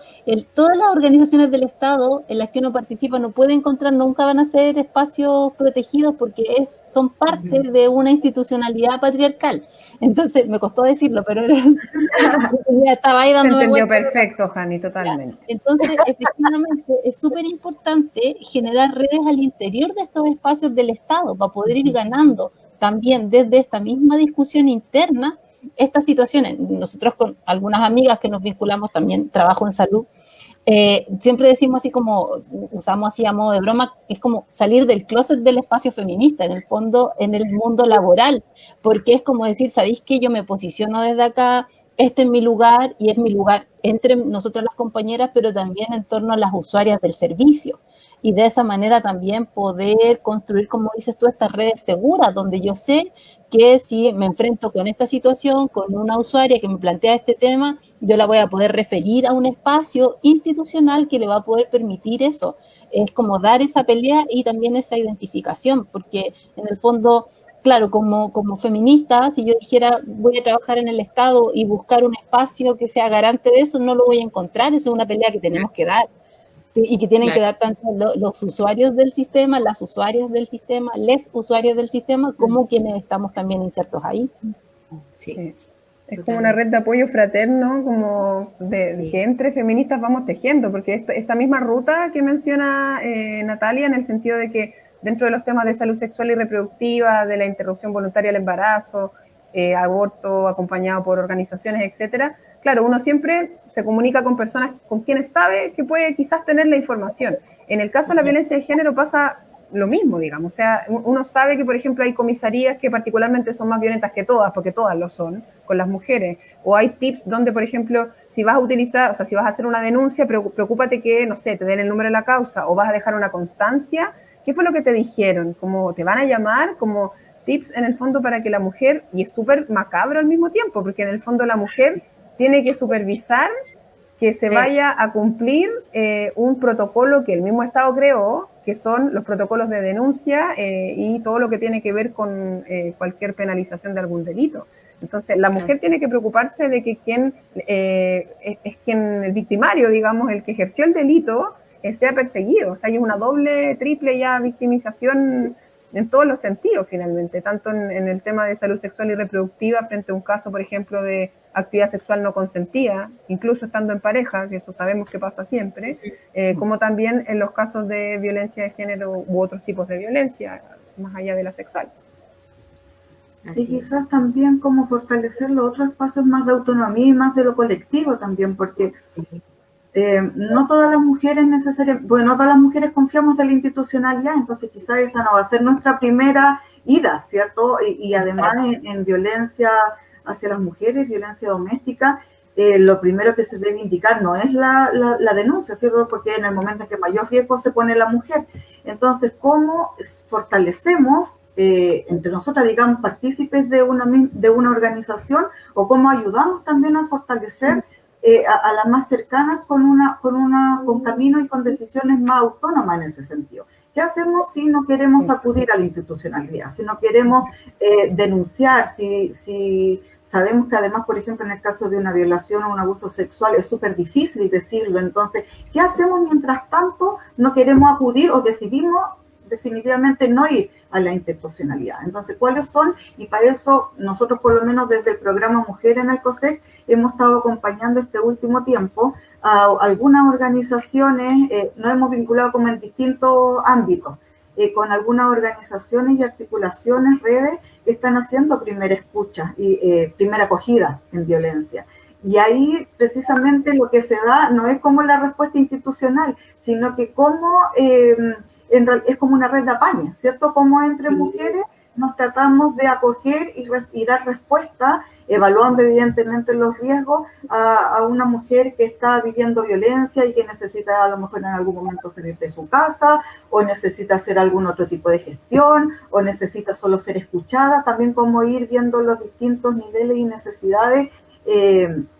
todas las organizaciones del Estado en las que uno participa no puede encontrar, nunca van a ser espacios protegidos porque son parte de una institucionalidad patriarcal. Entonces, me costó decirlo, pero ya estaba ahí dándome Se entendió vuelta. perfecto, Jani, totalmente. Entonces, efectivamente, es súper importante generar redes al interior de estos espacios del Estado para poder ir ganando también desde esta misma discusión interna estas situaciones. Nosotros con algunas amigas que nos vinculamos también, trabajo en salud, siempre decimos así como, usamos así a modo de broma, que es como salir del closet del espacio feminista, en el fondo, en el mundo laboral, porque es como decir, ¿sabéis qué? Yo me posiciono desde acá, este es mi lugar, y es mi lugar entre nosotras las compañeras, pero también en torno a las usuarias del servicio. Y de esa manera también poder construir, como dices tú, estas redes seguras, donde yo sé que si me enfrento con esta situación, con una usuaria que me plantea este tema, yo la voy a poder referir a un espacio institucional que le va a poder permitir eso. Es como dar esa pelea y también esa identificación, porque en el fondo, claro, como feminista, si yo dijera voy a trabajar en el Estado y buscar un espacio que sea garante de eso, no lo voy a encontrar. Esa es una pelea que tenemos que dar y que tienen que dar tanto los usuarios del sistema, las usuarias del sistema, les usuarios del sistema, como quienes estamos también insertos ahí. Sí. Es como una red de apoyo fraterno, como de que entre feministas vamos tejiendo, porque esta misma ruta que menciona Natalia, en el sentido de que dentro de los temas de salud sexual y reproductiva, de la interrupción voluntaria del embarazo, aborto acompañado por organizaciones, etcétera, claro, uno siempre se comunica con personas con quienes sabe que puede quizás tener la información. En el caso de la violencia de género pasa lo mismo, digamos. O sea, uno sabe que, por ejemplo, hay comisarías que particularmente son más violentas que todas, porque todas lo son, con las mujeres. O hay tips donde, por ejemplo, si vas a utilizar, o sea, si vas a hacer una denuncia, preocúpate que, no sé, te den el número de la causa, o vas a dejar una constancia. ¿Qué fue lo que te dijeron? ¿Cómo te van a llamar? Como tips en el fondo para que la mujer, y es súper macabro al mismo tiempo, porque en el fondo la mujer tiene que supervisar que se vaya a cumplir un protocolo que el mismo Estado creó, que son los protocolos de denuncia y todo lo que tiene que ver con cualquier penalización de algún delito. Entonces, la mujer tiene que preocuparse de que el victimario, digamos, el que ejerció el delito, sea perseguido. O sea, hay una doble, triple ya victimización en todos los sentidos, finalmente, tanto en el tema de salud sexual y reproductiva frente a un caso, por ejemplo, de actividad sexual no consentida, incluso estando en pareja, que eso sabemos que pasa siempre, como también en los casos de violencia de género u otros tipos de violencia, más allá de la sexual. Y quizás también como fortalecer los otros espacios más de autonomía y más de lo colectivo también, porque no todas las mujeres necesariamente, bueno, no todas las mujeres confiamos en la institucionalidad, entonces quizás esa no va a ser nuestra primera ida, ¿cierto? Y además en violencia hacia las mujeres, violencia doméstica, lo primero que se debe indicar no es la denuncia, ¿cierto? Porque en el momento en que mayor riesgo se pone la mujer. Entonces, ¿cómo fortalecemos entre nosotras, digamos, partícipes de una organización, o cómo ayudamos también a fortalecer a las más cercanas con caminos y con decisiones más autónomas en ese sentido. ¿Qué hacemos si no queremos acudir a la institucionalidad? Si no queremos denunciar, si sabemos que además, por ejemplo, en el caso de una violación o un abuso sexual es súper difícil decirlo. Entonces, ¿qué hacemos mientras tanto no queremos acudir o decidimos definitivamente no ir a la institucionalidad? Entonces, ¿cuáles son? Y para eso nosotros, por lo menos desde el programa Mujeres en el COSEC, hemos estado acompañando este último tiempo a algunas organizaciones, nos hemos vinculado como en distintos ámbitos, con algunas organizaciones y articulaciones, redes, que están haciendo primera escucha y primera acogida en violencia. Y ahí precisamente lo que se da no es como la respuesta institucional, sino que como es como una red de apaño, ¿cierto? Como entre mujeres nos tratamos de acoger y dar respuesta, evaluando evidentemente los riesgos a una mujer que está viviendo violencia y que necesita a lo mejor en algún momento salir de su casa, o necesita hacer algún otro tipo de gestión, o necesita solo ser escuchada, también como ir viendo los distintos niveles y necesidades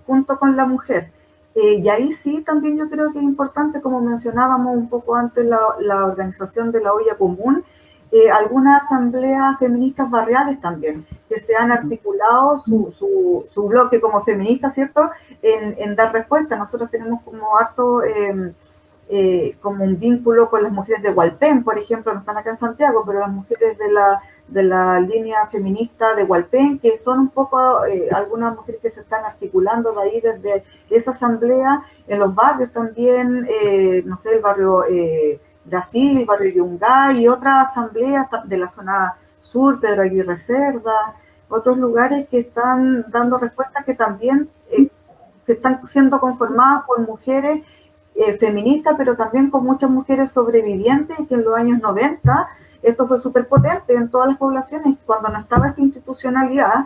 junto con la mujer. Y ahí sí, también yo creo que es importante, como mencionábamos un poco antes, la organización de la olla común, algunas asambleas feministas barriales también, que se han articulado su bloque como feminista, ¿cierto?, en dar respuesta. Nosotros tenemos como harto, como un vínculo con las mujeres de Hualpén, por ejemplo, no están acá en Santiago, pero las mujeres de la línea feminista de Hualpén, que son un poco algunas mujeres que se están articulando de ahí desde esa asamblea, en los barrios también, no sé, el barrio Brasil, el barrio Yungay y otras asambleas de la zona sur, Pedro Aguirre Cerda, otros lugares que están dando respuestas que también que están siendo conformadas por mujeres feministas, pero también con muchas mujeres sobrevivientes, que en los años 90 esto fue súper potente en todas las poblaciones. Cuando no estaba esta institucionalidad,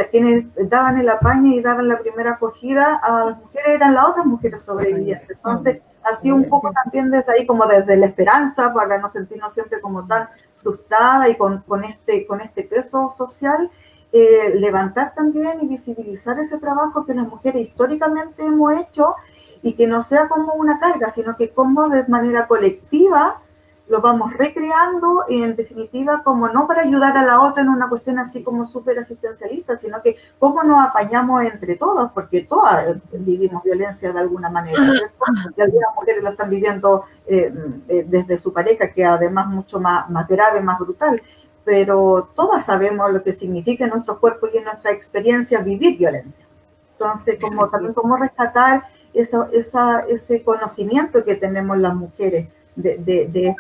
quienes daban el apaño y daban la primera acogida a las mujeres eran las otras mujeres sobrevivientes. Entonces, ha sido un poco también desde ahí, como desde la esperanza, para no sentirnos siempre como tan frustradas y con este peso social, levantar también y visibilizar ese trabajo que las mujeres históricamente hemos hecho, y que no sea como una carga, sino que como de manera colectiva lo vamos recreando, y en definitiva como no para ayudar a la otra en una cuestión así como súper asistencialista, sino que cómo nos apañamos entre todas, porque todas vivimos violencia de alguna manera, ¿cierto? Y algunas mujeres lo están viviendo desde su pareja, que además mucho más grave, más brutal, pero todas sabemos lo que significa en nuestro cuerpo y en nuestra experiencia vivir violencia. Entonces, como también cómo rescatar ese conocimiento que tenemos las mujeres de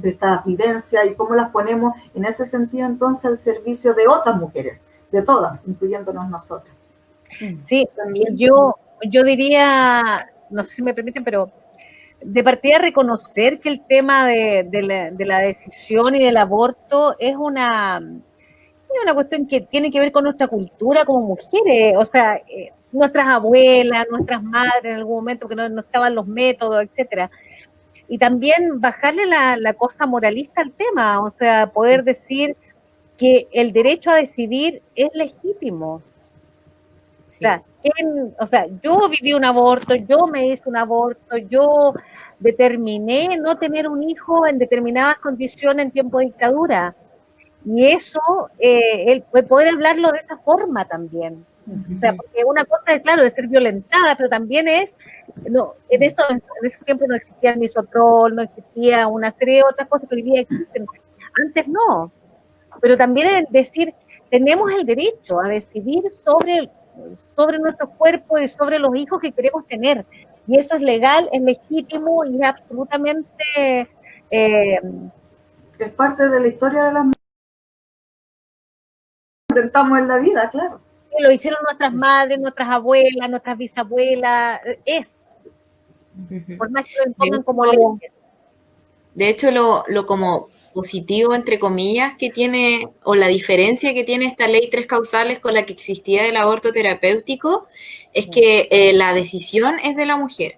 esta vivencia, y cómo las ponemos en ese sentido entonces al servicio de otras mujeres, de todas, incluyéndonos nosotras. Sí, yo diría, no sé si me permiten, pero de partida reconocer que el tema de la decisión y del aborto es una cuestión que tiene que ver con nuestra cultura como mujeres, o sea, nuestras abuelas, nuestras madres en algún momento que no estaban los métodos, etcétera. Y también bajarle la cosa moralista al tema, o sea, poder decir que el derecho a decidir es legítimo. Sí. O sea, yo viví un aborto, yo me hice un aborto, yo determiné no tener un hijo en determinadas condiciones en tiempo de dictadura. Y eso, el poder hablarlo de esa forma también. O sea, porque una cosa es, claro, de ser violentada, pero también es, no, en ese tiempo no existía el misoprol, no existía una serie de otras cosas que hoy día existen. Antes no. Pero también es decir, tenemos el derecho a decidir sobre nuestro cuerpo y sobre los hijos que queremos tener. Y eso es legal, es legítimo y es absolutamente... es parte de la historia de las mujeres que enfrentamos en la vida, claro. Lo hicieron nuestras madres, nuestras abuelas, nuestras bisabuelas, por más que lo impongan como ley. De hecho, lo como positivo, entre comillas, que tiene, o la diferencia que tiene esta ley 3 causales con la que existía del aborto terapéutico, es que la decisión es de la mujer.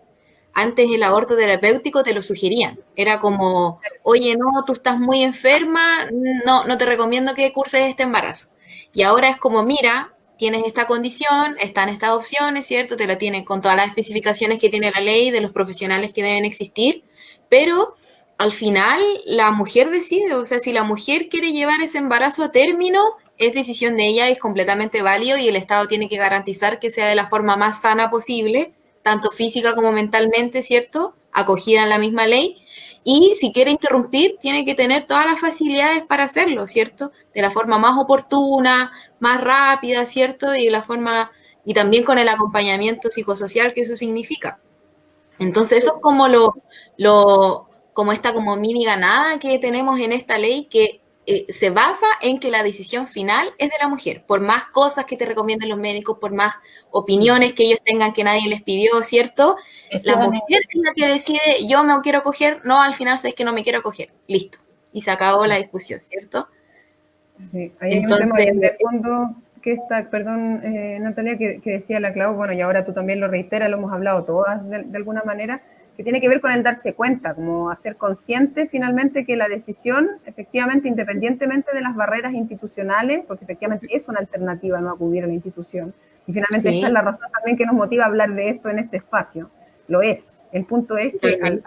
antes el aborto terapéutico te lo sugerían. Era como, oye, no, tú estás muy enferma, no te recomiendo que curses este embarazo. Y ahora es como, mira, tienes esta condición, están estas opciones, ¿cierto? Te la tienen con todas las especificaciones que tiene la ley de los profesionales que deben existir, pero al final la mujer decide, o sea, si la mujer quiere llevar ese embarazo a término, es decisión de ella, es completamente válido y el Estado tiene que garantizar que sea de la forma más sana posible, tanto física como mentalmente, ¿cierto? Acogida en la misma ley. Y si quiere interrumpir, tiene que tener todas las facilidades para hacerlo, ¿cierto? De la forma más oportuna, más rápida, ¿cierto? Y también con el acompañamiento psicosocial que eso significa. Entonces, eso es como como esta como mini ganada que tenemos en esta ley que se basa en que la decisión final es de la mujer, por más cosas que te recomienden los médicos, por más opiniones que ellos tengan que nadie les pidió, ¿cierto? La mujer es la que decide, yo me quiero coger, no, al final es que no me quiero coger, listo, y se acabó la discusión, ¿cierto? Sí, ahí hay un tema de fondo que está, perdón, Natalia, que decía la Clau, bueno, y ahora tú también lo reiteras, lo hemos hablado todas de alguna manera, que tiene que ver con el darse cuenta, como hacer consciente finalmente que la decisión, efectivamente, independientemente de las barreras institucionales, porque efectivamente es una alternativa no acudir a la institución, y finalmente esta es la razón también que nos motiva a hablar de esto en este espacio, lo es. El punto es que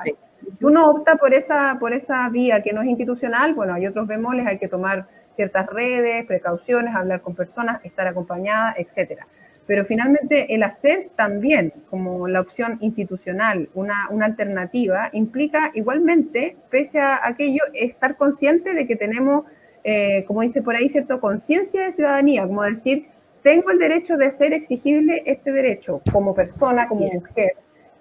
si uno opta por esa vía que no es institucional, bueno, hay otros bemoles, hay que tomar ciertas redes, precauciones, hablar con personas, estar acompañada, etcétera. Pero finalmente el hacer también como la opción institucional, una alternativa, implica igualmente, pese a aquello, estar consciente de que tenemos, como dice por ahí, cierto, conciencia de ciudadanía, como decir, tengo el derecho de ser exigible este derecho como persona, como mujer,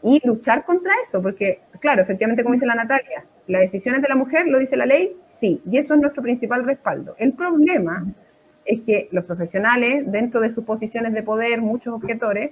y luchar contra eso, porque, claro, efectivamente, como dice la Natalia, las decisiones de la mujer, lo dice la ley, sí, y eso es nuestro principal respaldo. El problema es que los profesionales, dentro de sus posiciones de poder, muchos objetores,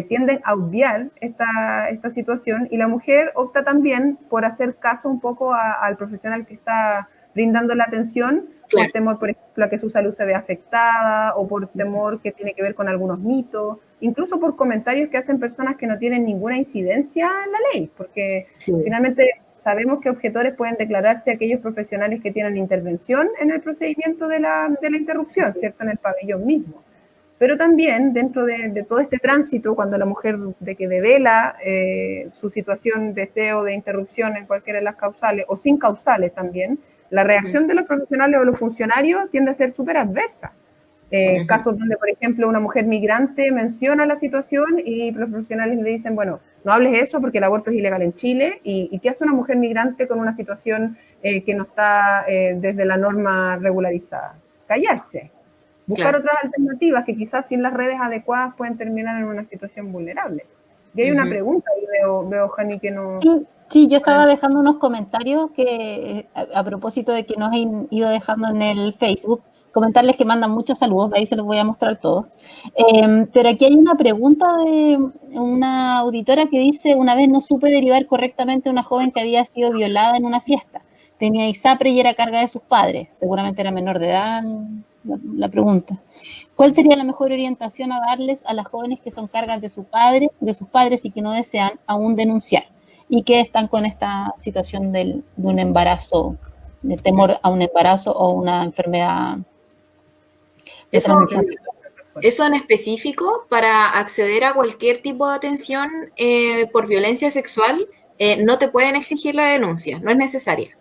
tienden a obviar esta situación y la mujer opta también por hacer caso un poco al profesional que está brindando la atención, por temor, por ejemplo, a que su salud se vea afectada o por temor que tiene que ver con algunos mitos, incluso por comentarios que hacen personas que no tienen ninguna incidencia en la ley, porque finalmente sabemos que objetores pueden declararse aquellos profesionales que tienen intervención en el procedimiento de la interrupción, ¿cierto? En el pabellón mismo. Pero también dentro de todo este tránsito, cuando la mujer de que devela su situación, deseo de interrupción en cualquiera de las causales, o sin causales también, la reacción de los profesionales o los funcionarios tiende a ser súper adversa. Casos donde, por ejemplo, una mujer migrante menciona la situación y los profesionales le dicen, bueno, no hables eso porque el aborto es ilegal en Chile. ¿Y qué hace una mujer migrante con una situación que no está desde la norma regularizada? Callarse. Buscar otras alternativas que quizás sin las redes adecuadas pueden terminar en una situación vulnerable. Y hay una pregunta, y veo Jani, que no... Sí, yo estaba dejando unos comentarios que a propósito de que nos han ido dejando en el Facebook, comentarles que mandan muchos saludos, de ahí se los voy a mostrar todos. Pero aquí hay una pregunta de una auditora que dice, una vez no supe derivar correctamente a una joven que había sido violada en una fiesta. Tenía ISAPRE y era a carga de sus padres. Seguramente era menor de edad, la pregunta. ¿Cuál sería la mejor orientación a darles a las jóvenes que son cargas de sus padres y que no desean aún denunciar? Y que están con esta situación de un embarazo, de temor a un embarazo o una enfermedad. Eso en específico, para acceder a cualquier tipo de atención por violencia sexual, no te pueden exigir la denuncia, no es necesaria.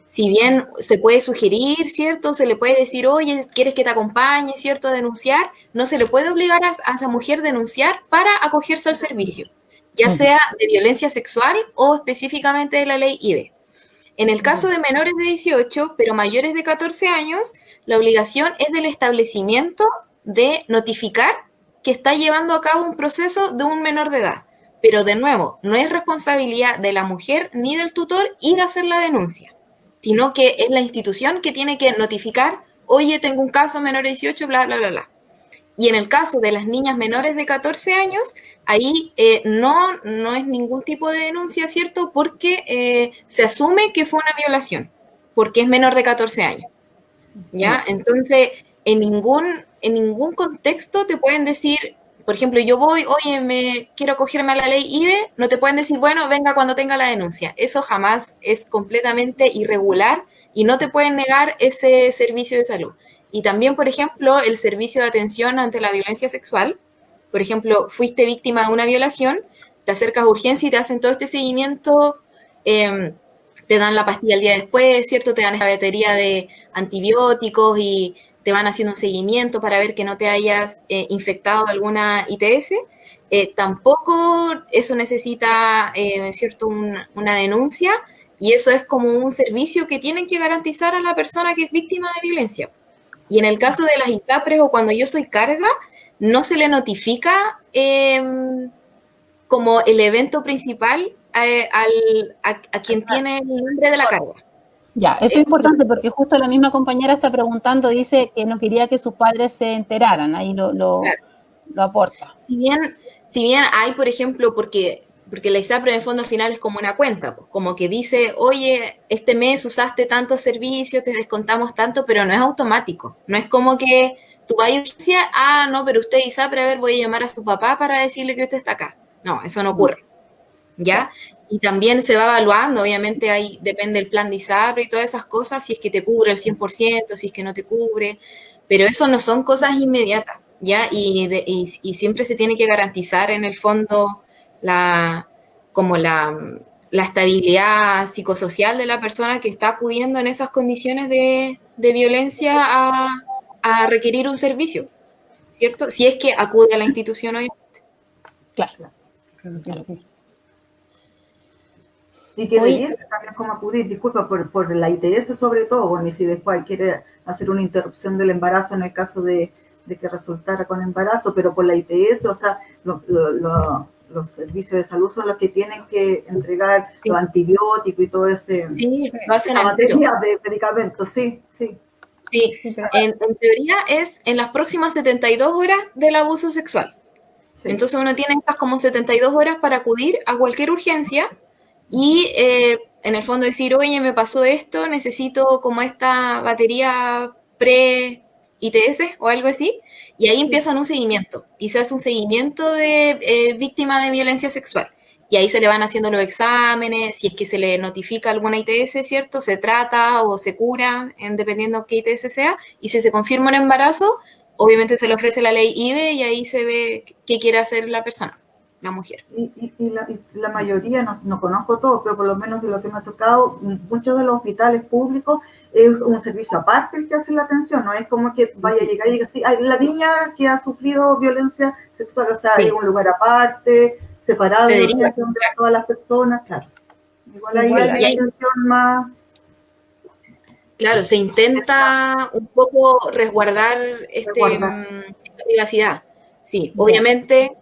Si bien se puede sugerir, ¿cierto? Se le puede decir, oye, ¿quieres que te acompañe, ¿cierto? A denunciar, no se le puede obligar a esa mujer a denunciar para acogerse al servicio, ya sea de violencia sexual o específicamente de la ley IBE. En el caso de menores de 18, pero mayores de 14 años, la obligación es del establecimiento de notificar que está llevando a cabo un proceso de un menor de edad. Pero de nuevo, no es responsabilidad de la mujer ni del tutor ir a hacer la denuncia, sino que es la institución que tiene que notificar, oye, tengo un caso menor de 18, bla, bla, bla, bla. Y en el caso de las niñas menores de 14 años, ahí no es ningún tipo de denuncia, ¿cierto? Porque se asume que fue una violación, porque es menor de 14 años, ¿ya? Entonces, en ningún contexto te pueden decir, por ejemplo, yo voy, oye, me quiero acogerme a la ley IBE, no te pueden decir, bueno, venga cuando tenga la denuncia. Eso jamás es completamente irregular y no te pueden negar ese servicio de salud. Y también, por ejemplo, el servicio de atención ante la violencia sexual. Por ejemplo, fuiste víctima de una violación, te acercas a urgencia y te hacen todo este seguimiento, te dan la pastilla el día después, ¿cierto? Te dan esa batería de antibióticos y te van haciendo un seguimiento para ver que no te hayas infectado alguna ITS. Tampoco eso necesita, ¿cierto? Una denuncia, y eso es como un servicio que tienen que garantizar a la persona que es víctima de violencia. Y en el caso de las ISAPRES o cuando yo soy carga, no se le notifica como el evento principal a quien tiene el nombre de la carga. Ya, eso es importante porque justo la misma compañera está preguntando, dice que no quería que sus padres se enteraran, ahí lo aporta. Si bien hay, por ejemplo, porque la ISAPRE en el fondo al final es como una cuenta, pues, como que dice, oye, este mes usaste tantos servicios, te descontamos tanto, pero no es automático. No es como que tú vas a urgencia, no, pero usted ISAPRE, a ver, voy a llamar a su papá para decirle que usted está acá. No, eso no ocurre, ¿ya? Y también se va evaluando, obviamente ahí depende del plan de ISAPRE y todas esas cosas, si es que te cubre el 100%, si es que no te cubre, pero eso no son cosas inmediatas, ¿ya? Y siempre se tiene que garantizar en el fondo la estabilidad psicosocial de la persona que está acudiendo en esas condiciones de violencia a requerir un servicio, ¿cierto? Si es que acude a la institución hoy. Claro. Y que debiese también como acudir, disculpa, por la ITS sobre todo, bueno, y si después quiere hacer una interrupción del embarazo en el caso de que resultara con embarazo, pero por la ITS, o sea, los servicios de salud son los que tienen que entregar los antibióticos y todo ese, esa batería de medicamentos, sí. Sí, en teoría es en las próximas 72 horas del abuso sexual. Sí. Entonces uno tiene estas como 72 horas para acudir a cualquier urgencia y en el fondo decir, oye, me pasó esto, necesito como esta batería pre-ITS o algo así, y ahí empiezan un seguimiento, y se hace un seguimiento de víctima de violencia sexual. Y ahí se le van haciendo los exámenes, si es que se le notifica alguna ITS, ¿cierto? Se trata o se cura, dependiendo qué ITS sea, y si se confirma un embarazo, obviamente se le ofrece la ley IBE y ahí se ve qué quiere hacer la persona, la mujer. Y la mayoría, no conozco todo, pero por lo menos de lo que me ha tocado, muchos de los hospitales públicos es un servicio aparte el que hace la atención, no es como que vaya a llegar y diga, sí, la niña que ha sufrido violencia sexual, o sea, hay un lugar aparte, separado de todas las personas, claro. Igual hay una atención más... Claro, se intenta un poco resguardar esta privacidad. Sí, obviamente,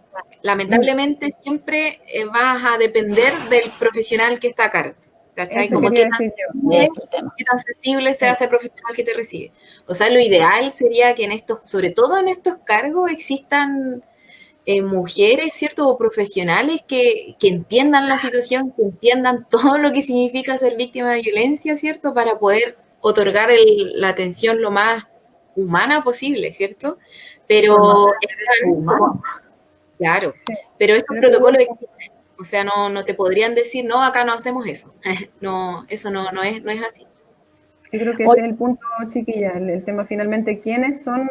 lamentablemente siempre vas a depender del profesional que está a cargo. ¿Cachai? Como qué tan sensible sea ese profesional que te recibe. O sea, lo ideal sería que sobre todo en estos cargos, existan mujeres, ¿cierto? O profesionales que entiendan la situación, que entiendan todo lo que significa ser víctima de violencia, ¿cierto? Para poder otorgar la atención lo más humana posible, ¿cierto? Pero claro, pero estos protocolos existen. O sea, no te podrían decir, no, acá no hacemos eso. No, eso no es así. Yo creo que ese es el punto, chiquilla, el tema finalmente, ¿quiénes son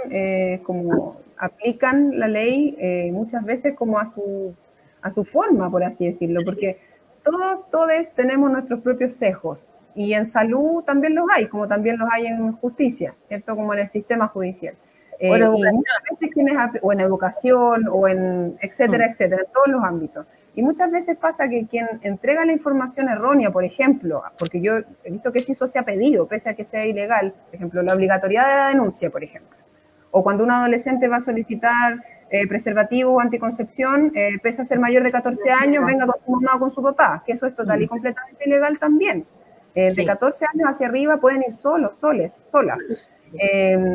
como aplican la ley muchas veces como a su forma, por así decirlo? Porque todos tenemos nuestros propios sesgos, y en salud también los hay, como también los hay en justicia, ¿cierto? Como en el sistema judicial. Y muchas veces o en educación, o en etcétera, etcétera, en todos los ámbitos. Y muchas veces pasa que quien entrega la información errónea, por ejemplo, porque yo he visto que eso se ha pedido, pese a que sea ilegal, por ejemplo, la obligatoriedad de la denuncia, por ejemplo. O cuando un adolescente va a solicitar preservativo o anticoncepción, pese a ser mayor de 14 años, venga con su mamá o con su papá, que eso es total y completamente ilegal también. De 14 años hacia arriba pueden ir solas.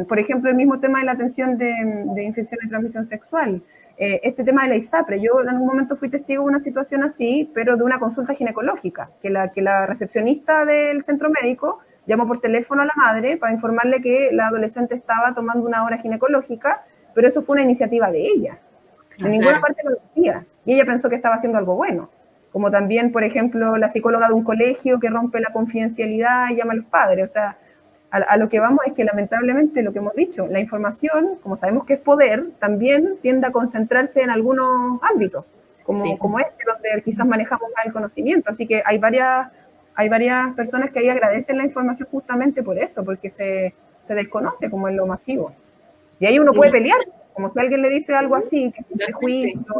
Por ejemplo, el mismo tema de la atención de infecciones de transmisión sexual. Este tema de la ISAPRE, yo en algún momento fui testigo de una situación así, pero de una consulta ginecológica, que la recepcionista del centro médico llamó por teléfono a la madre para informarle que la adolescente estaba tomando una hora ginecológica, pero eso fue una iniciativa de ella. En ninguna Claro. parte lo decía. Y ella pensó que estaba haciendo algo bueno. Como también, por ejemplo, la psicóloga de un colegio que rompe la confidencialidad y llama a los padres. O sea, a lo que vamos es que lamentablemente lo que hemos dicho, la información, como sabemos que es poder, también tiende a concentrarse en algunos ámbitos, Sí. como este, donde quizás manejamos más el conocimiento. Así que hay varias personas que ahí agradecen la información justamente por eso, porque se desconoce como en lo masivo. Y ahí uno puede Sí, pelear, como si alguien le dice algo así, que es un totalmente. prejuicio,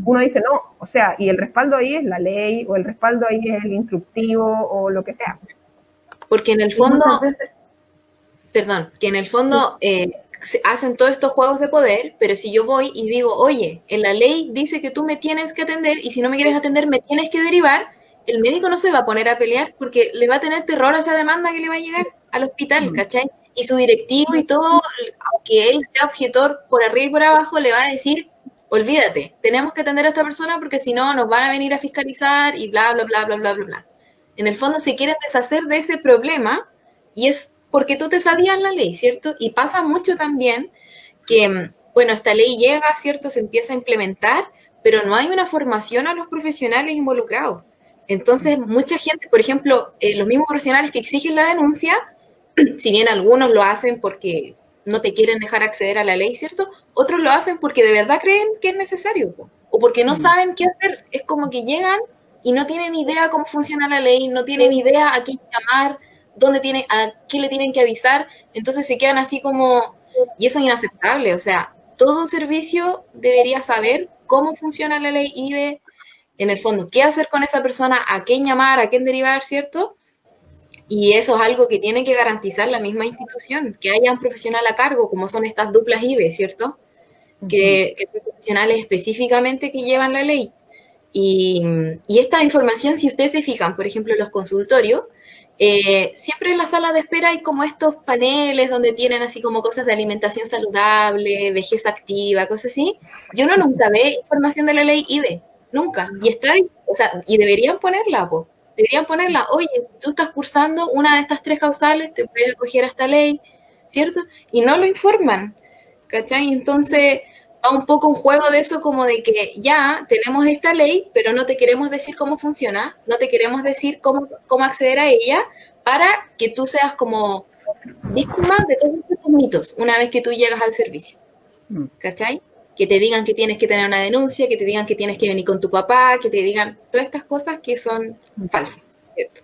uno dice no, o sea, y el respaldo ahí es la ley, o el respaldo ahí es el instructivo, o lo que sea. Porque en el Y fondo, muchas veces, perdón, que en el sí, fondo hacen todos estos juegos de poder, pero si yo voy y digo, oye, en la ley dice que tú me tienes que atender y si no me quieres atender me tienes que derivar, el médico no se va a poner a pelear porque le va a tener terror a esa demanda que le va a llegar al hospital, ¿cachai? Y su directivo y todo, aunque él sea objetor por arriba y por abajo, le va a decir, olvídate, tenemos que atender a esta persona porque si no nos van a venir a fiscalizar y bla, bla, bla, bla, bla, bla, bla. En el fondo se quieren deshacer de ese problema y es porque tú te sabías la ley, ¿cierto? Y pasa mucho también que, bueno, esta ley llega, ¿cierto? Se empieza a implementar, pero no hay una formación a los profesionales involucrados. Entonces, mucha gente, por ejemplo, los mismos profesionales que exigen la denuncia, si bien algunos lo hacen porque no te quieren dejar acceder a la ley, ¿cierto? Otros lo hacen porque de verdad creen que es necesario, o porque no saben qué hacer. Es como que llegan y no tienen idea cómo funciona la ley, no tienen idea a quién llamar, a qué le tienen que avisar, entonces se quedan así como, y eso es inaceptable, o sea, todo servicio debería saber cómo funciona la ley IBE, en el fondo, qué hacer con esa persona, a quién llamar, a quién derivar, ¿cierto? Y eso es algo que tiene que garantizar la misma institución, que haya un profesional a cargo, como son estas duplas IBE, ¿cierto? Que son profesionales específicamente que llevan la ley. Y esta información, si ustedes se fijan, por ejemplo, en los consultorios, siempre en la sala de espera hay como estos paneles donde tienen así como cosas de alimentación saludable, vejez activa, cosas así. Yo no nunca ve información de la ley IBE, nunca. Y está ahí, o sea, y deberían ponerla, po. Deberían ponerla, oye, si tú estás cursando una de estas tres causales, te puedes acoger a esta ley, ¿cierto? Y no lo informan, ¿cachai? Entonces va un poco un juego de eso como de que ya tenemos esta ley, pero no te queremos decir cómo funciona, no te queremos decir cómo acceder a ella para que tú seas como víctima de todos estos mitos una vez que tú llegas al servicio, ¿cachai? Que te digan que tienes que tener una denuncia, que te digan que tienes que venir con tu papá, que te digan todas estas cosas que son falsas, ¿cierto?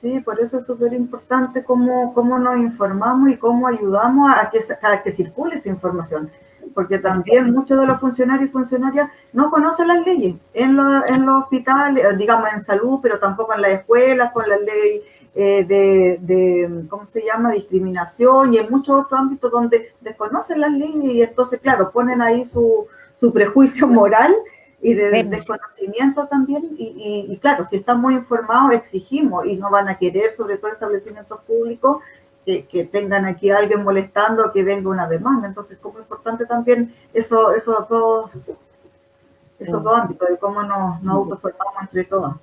sí, por eso es súper importante cómo nos informamos y cómo ayudamos a que circule esa información. Porque también muchos de los funcionarios y funcionarias no conocen las leyes en los hospitales, digamos en salud, pero tampoco en las escuelas, con la ley ¿cómo se llama?, discriminación y en muchos otros ámbitos donde desconocen las leyes y entonces, claro, ponen ahí su prejuicio moral y de desconocimiento también y claro, si están muy informados exigimos y no van a querer, sobre todo establecimientos públicos, que tengan aquí a alguien molestando, que venga una demanda. Entonces, como importante también esos dos ámbitos de cómo nos autoformamos entre todas.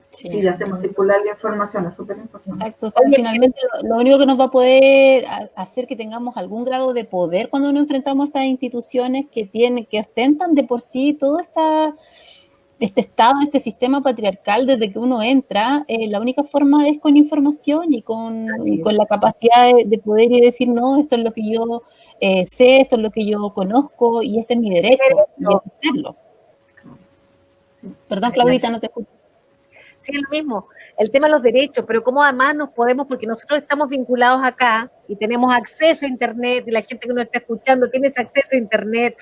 Sí. Y hacemos circular la información, es súper importante. Exacto, o sea, finalmente lo único que nos va a poder hacer que tengamos algún grado de poder cuando nos enfrentamos a estas instituciones que ostentan de por sí todo este estado, este sistema patriarcal desde que uno entra, la única forma es con información y con la capacidad de poder y decir, no, esto es lo que yo sé, esto es lo que yo conozco y este es mi derecho, y hacerlo. Perdón, Claudita, no te escucho. Sí, es lo mismo, el tema de los derechos, pero cómo además nos podemos, porque nosotros estamos vinculados acá y tenemos acceso a Internet, y la gente que nos está escuchando tiene ese acceso a Internet,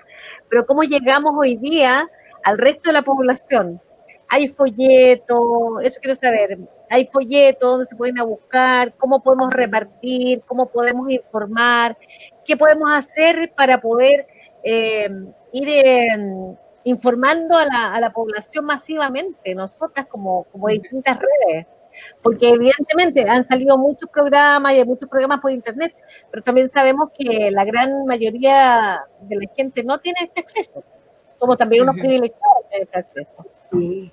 pero cómo llegamos hoy día al resto de la población. Hay folletos, eso quiero saber, hay folletos donde se pueden ir a buscar, cómo podemos repartir, cómo podemos informar, qué podemos hacer para poder ir informando a la población masivamente, nosotras como distintas redes, porque evidentemente han salido muchos programas y hay muchos programas por internet, pero también sabemos que la gran mayoría de la gente no tiene este acceso, somos también unos privilegiados de este acceso. Sí.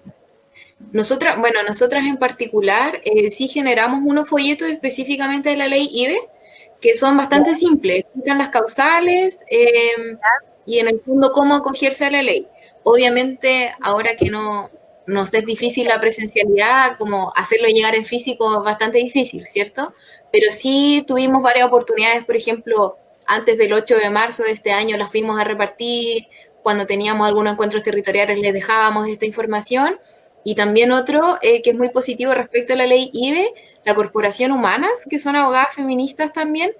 Nosotras en particular sí generamos unos folletos específicamente de la ley IBE, que son bastante simples, explican las causales, y en el fondo cómo acogerse a la ley. Obviamente, ahora que no nos es difícil la presencialidad, como hacerlo llegar en físico es bastante difícil, ¿cierto? Pero sí tuvimos varias oportunidades, por ejemplo, antes del 8 de marzo de este año las fuimos a repartir, cuando teníamos algunos encuentros territoriales les dejábamos esta información, y también otro que es muy positivo respecto a la ley IBE, la Corporación Humanas, que son abogadas feministas también,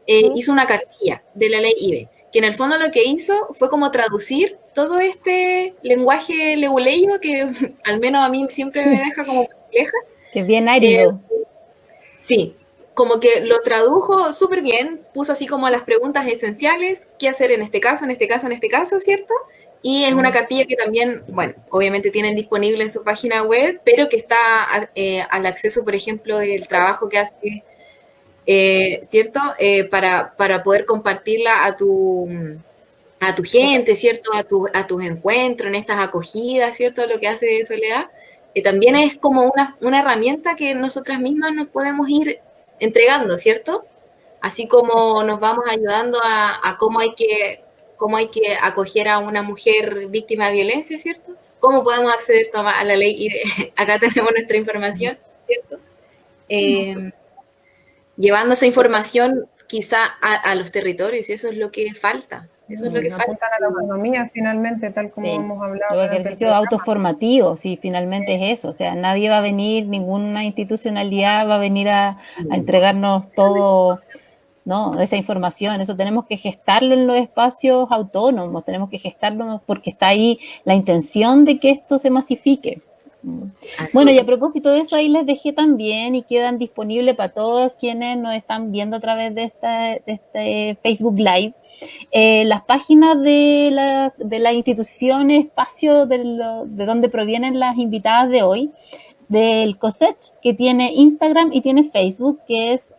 hizo una cartilla de la ley IBE, que en el fondo lo que hizo fue como traducir todo este lenguaje leguleyo que al menos a mí siempre me deja como compleja. Que es bien árido. Sí, como que lo tradujo súper bien, puso así como las preguntas esenciales, qué hacer en este caso, en este caso, en este caso, ¿cierto? Y es una cartilla que también, bueno, obviamente tienen disponible en su página web, pero que está al acceso, por ejemplo, del trabajo que hace, ¿cierto? Para poder compartirla a tu gente, ¿cierto? A tus encuentros, en estas acogidas, ¿cierto? Lo que hace Soledad. También es como una herramienta que nosotras mismas nos podemos ir entregando, ¿cierto? Así como nos vamos ayudando a cómo hay que acoger a una mujer víctima de violencia, ¿cierto? ¿Cómo podemos acceder a la ley? Y acá tenemos nuestra información, ¿cierto? Llevando esa información quizá a los territorios, y eso es lo que falta. Eso es lo que falta. Apuntan a la autonomía finalmente, tal como Sí, hemos hablado. los durante el ejercicios programa. autoformativos, sí, finalmente es eso. O sea, nadie va a venir, ninguna institucionalidad va a venir a entregarnos todo, ¿no? Esa información. Eso tenemos que gestarlo en los espacios autónomos, tenemos que gestarlo porque está ahí la intención de que esto se masifique. Bueno, y a propósito de eso, ahí les dejé también y quedan disponibles para todos quienes nos están viendo a través de este Facebook Live. Las páginas de la institución, espacio de donde provienen las invitadas de hoy, del COSET, que tiene Instagram y tiene Facebook, que es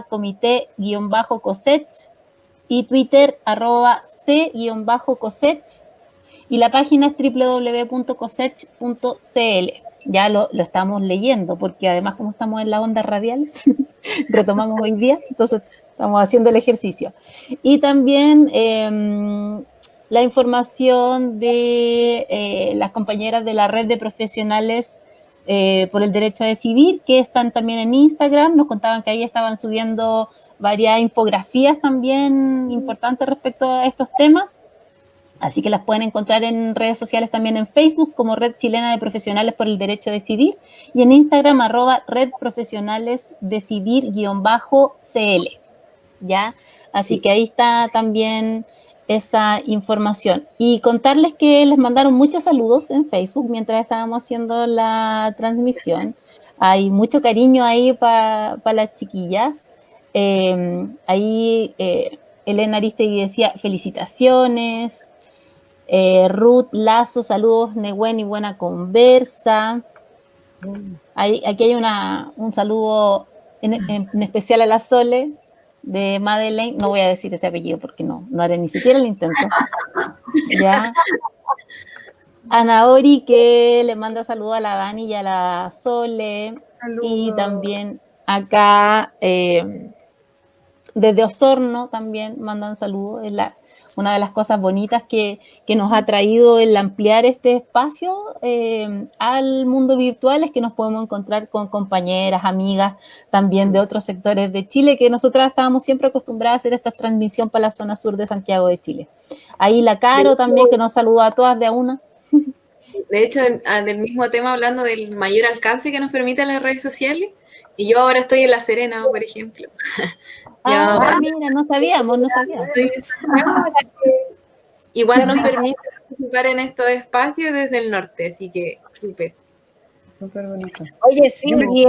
@comité_COSET y Twitter @c_COSET, y la página es www.cosech.cl. Ya lo estamos leyendo, porque además como estamos en las ondas radiales, retomamos hoy día, entonces estamos haciendo el ejercicio. Y también la información de las compañeras de la red de profesionales por el derecho a decidir, que están también en Instagram. Nos contaban que ahí estaban subiendo varias infografías también importantes respecto a estos temas. Así que las pueden encontrar en redes sociales también, en Facebook como Red Chilena de Profesionales por el Derecho a Decidir, y en Instagram @redprofesionalesdecidir_cl. ¿Ya? Así que ahí está también esa información. Y contarles que les mandaron muchos saludos en Facebook mientras estábamos haciendo la transmisión. Hay mucho cariño ahí para las chiquillas. Ahí Elena Aristegui decía felicitaciones. Ruth Lazo, saludos, Nehuen y buena conversa. Aquí hay un saludo en especial a la Sole de Madeleine. No voy a decir ese apellido porque no haré ni siquiera el intento. Ya. Ana Ori, que le manda saludos a la Dani y a la Sole. Saludos. Y también acá desde Osorno también mandan saludos. Es una de las cosas bonitas que nos ha traído el ampliar este espacio al mundo virtual, es que nos podemos encontrar con compañeras, amigas también de otros sectores de Chile, que nosotras estábamos siempre acostumbradas a hacer esta transmisión para la zona sur de Santiago de Chile. Ahí la Caro también, que nos saluda a todas de a una. De hecho, del mismo tema, hablando del mayor alcance que nos permiten las redes sociales, y yo ahora estoy en La Serena, por ejemplo. Mira, no sabíamos. Igual nos permite participar en estos espacios desde el norte, así que súper. Súper bonito. Oye, sí, y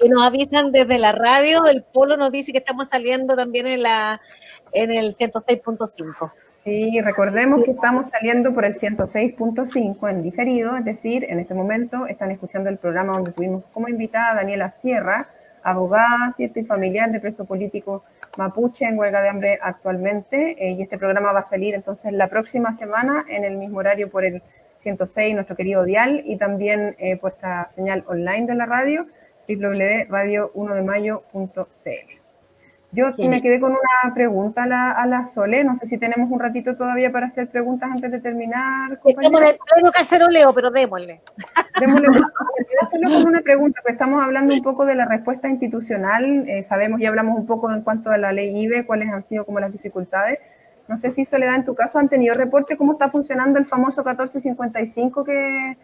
nos avisan desde la radio, el Polo nos dice que estamos saliendo también en el 106.5. Sí, recordemos que estamos saliendo por el 106.5 en diferido, es decir, en este momento están escuchando el programa donde tuvimos como invitada a Daniela Sierra, abogada, ¿cierto? Y familiar de preso político mapuche en huelga de hambre actualmente, y este programa va a salir entonces la próxima semana en el mismo horario por el 106, nuestro querido dial, y también por esta señal online de la radio, www.radio1demayo.cl. Yo Genial. me quedé con una pregunta a la Sole. No sé si tenemos un ratito todavía para hacer preguntas antes de terminar, Estamos en compañeros. el pleno caceroleo, pero démosle. Démosle, me quedé solo con una pregunta, pues estamos hablando un poco de la respuesta institucional. Sabemos, ya hablamos un poco en cuanto a la ley IBE, cuáles han sido como las dificultades. No sé si, Soledad, en tu caso han tenido reporte cómo está funcionando el famoso 1455 que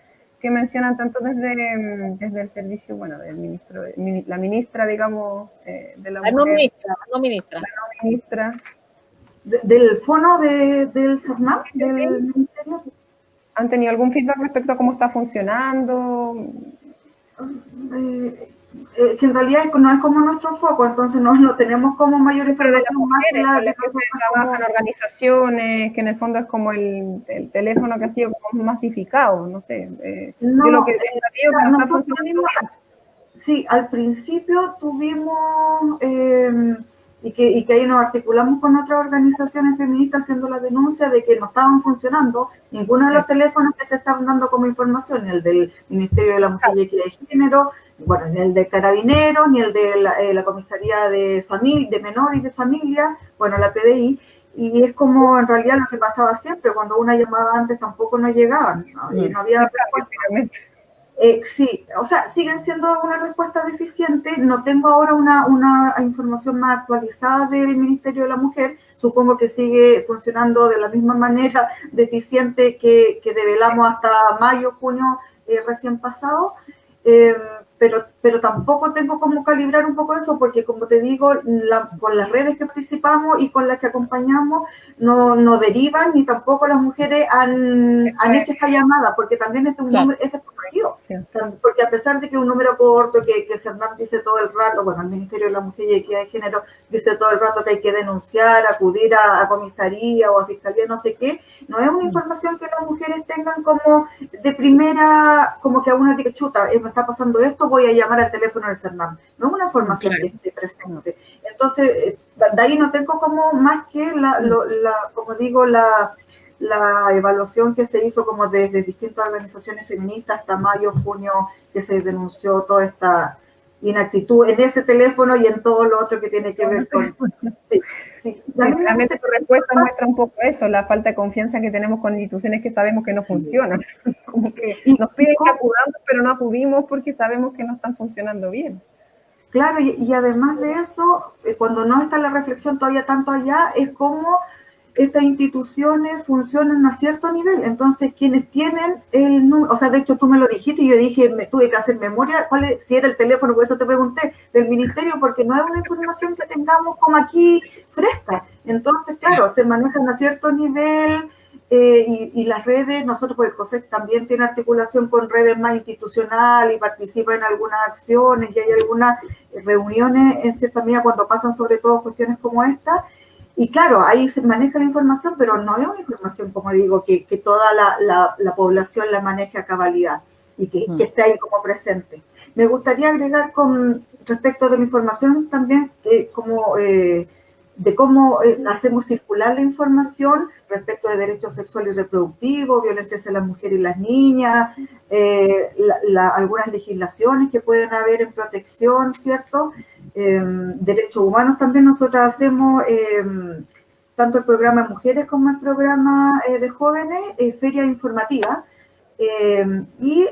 mencionan tanto desde el servicio, bueno, del ministro, la ministra, digamos, de la No mujer, ministra, no ministra. la no ministra. Del fono del CERNAP, del Ministerio. ¿Han tenido algún feedback respecto a cómo está funcionando? Que en realidad no es como nuestro foco, entonces no tenemos como mayor información más que la que trabajan organizaciones, que en el fondo es como el teléfono que ha sido como masificado, no sé. No, yo lo que he sabido que no está funcionando bien. Sí, al principio tuvimos, y que ahí nos articulamos con otras organizaciones feministas haciendo la denuncia de que no estaban funcionando ninguno de los teléfonos que se estaban dando como información, ni el del Ministerio de la Mujer y Equidad de Género, bueno, ni el de Carabineros, ni el de la Comisaría de Menores y de Familia, bueno, la PDI, y es como en realidad lo que pasaba siempre, cuando una llamaba antes tampoco nos llegaban, ¿no? Y no había respuesta. Sí, o sea, siguen siendo una respuesta deficiente. No tengo ahora una información más actualizada del Ministerio de la Mujer. Supongo que sigue funcionando de la misma manera deficiente que develamos hasta mayo, junio recién pasado. Pero tampoco tengo cómo calibrar un poco eso, porque como te digo, con las redes que participamos y con las que acompañamos, no derivan, ni tampoco las mujeres han hecho esta llamada, porque también es un número, es desconocido. Sí. O sea, porque a pesar de que es un número corto, que CERNAP dice todo el rato, bueno, el Ministerio de la Mujer y Equidad de Género dice todo el rato que hay que denunciar, acudir a comisaría o a fiscalía, no sé qué, no es una información que las mujeres tengan como de primera, como que a una diga, chuta, me está pasando esto, voy a llamar al teléfono del CERNAP. No es una información que esté presente. Entonces, de ahí no tengo como más que como digo, la evaluación que se hizo como desde distintas organizaciones feministas hasta mayo, junio, que se denunció toda esta inactitud en ese teléfono y en todo lo otro que tiene que ver con... Sí. Realmente tu respuesta muestra un poco eso, la falta de confianza que tenemos con instituciones que sabemos que no funcionan. Como que nos piden que acudamos, pero no acudimos porque sabemos que no están funcionando bien. Claro, y además de eso, cuando no está la reflexión todavía tanto allá, es como estas instituciones funcionan a cierto nivel. Entonces, quienes tienen el número, o sea, de hecho tú me lo dijiste y yo dije, tuve que hacer memoria, si era el teléfono, por eso te pregunté, del ministerio, porque no es una información que tengamos como aquí fresca. Entonces, claro, se manejan a cierto nivel y las redes, nosotros, pues José también tiene articulación con redes más institucionales y participa en algunas acciones y hay algunas reuniones en cierta medida cuando pasan sobre todo cuestiones como esta. Y claro, ahí se maneja la información, pero no es una información, como digo, que toda la población la maneje a cabalidad y que esté ahí como presente. Me gustaría agregar con respecto de la información también, de cómo hacemos circular la información respecto de derechos sexuales y reproductivos, violencia hacia las mujeres y las niñas, algunas legislaciones que pueden haber en protección, ¿cierto? Derechos humanos también nosotros hacemos tanto el programa de mujeres como el programa de jóvenes, feria informativa, y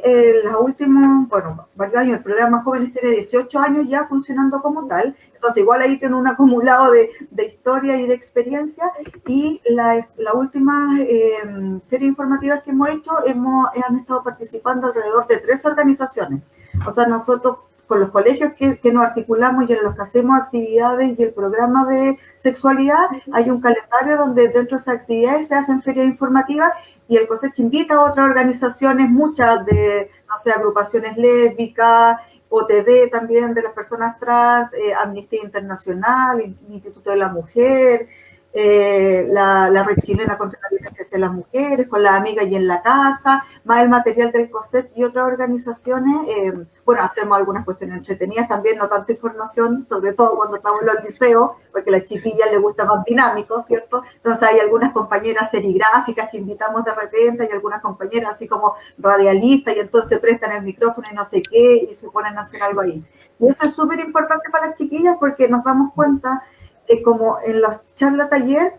los últimos, bueno, varios años, el programa jóvenes tiene 18 años ya funcionando como tal, entonces igual ahí tiene un acumulado de historia y de experiencia, y las últimas ferias informativas que hemos hecho, han estado participando alrededor de 13 organizaciones, o sea, nosotros con los colegios que nos articulamos y en los que hacemos actividades y el programa de sexualidad, hay un calendario donde dentro de esas actividades se hacen ferias informativas y el COSECH invita a otras organizaciones, muchas de, no sé, agrupaciones lésbicas, OTD también de las personas trans, Amnistía Internacional, Instituto de la Mujer, la Red Chilena contra la Violencia hacia las Mujeres, con las amigas y en la casa, más el material del COSET y otras organizaciones. Bueno, hacemos algunas cuestiones entretenidas también, no tanta información, sobre todo cuando estamos en los liceos, porque a las chiquillas les gusta más dinámico, ¿cierto? Entonces hay algunas compañeras serigráficas que invitamos de repente, y algunas compañeras así como radialistas, y entonces prestan el micrófono y no sé qué, y se ponen a hacer algo ahí. Y eso es súper importante para las chiquillas porque nos damos cuenta como en las charlas taller,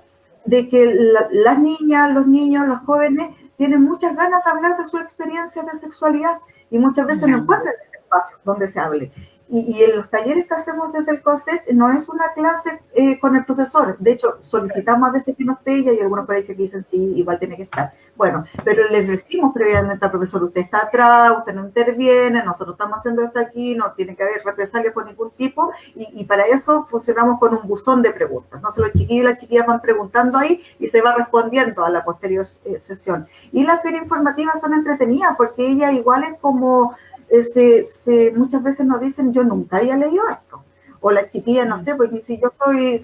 de que las niñas, los niños, los jóvenes tienen muchas ganas de hablar de su experiencia de sexualidad y muchas veces no encuentran ese espacio donde se hable. Y en los talleres que hacemos desde el COSECH no es una clase con el profesor. De hecho, solicitamos a veces que no esté ella y algunos colegios dicen sí, igual tiene que estar. Bueno, pero les decimos previamente al profesor, usted está atrás, usted no interviene, nosotros estamos haciendo esto aquí, no tiene que haber represalias por ningún tipo y para eso funcionamos con un buzón de preguntas. Entonces los chiquillos y las chiquillas van preguntando ahí y se va respondiendo a la posterior sesión. Y las ferias informativas son entretenidas porque ella igual es como... muchas veces nos dicen, yo nunca había leído esto. O la chiquilla, no sé, pues si yo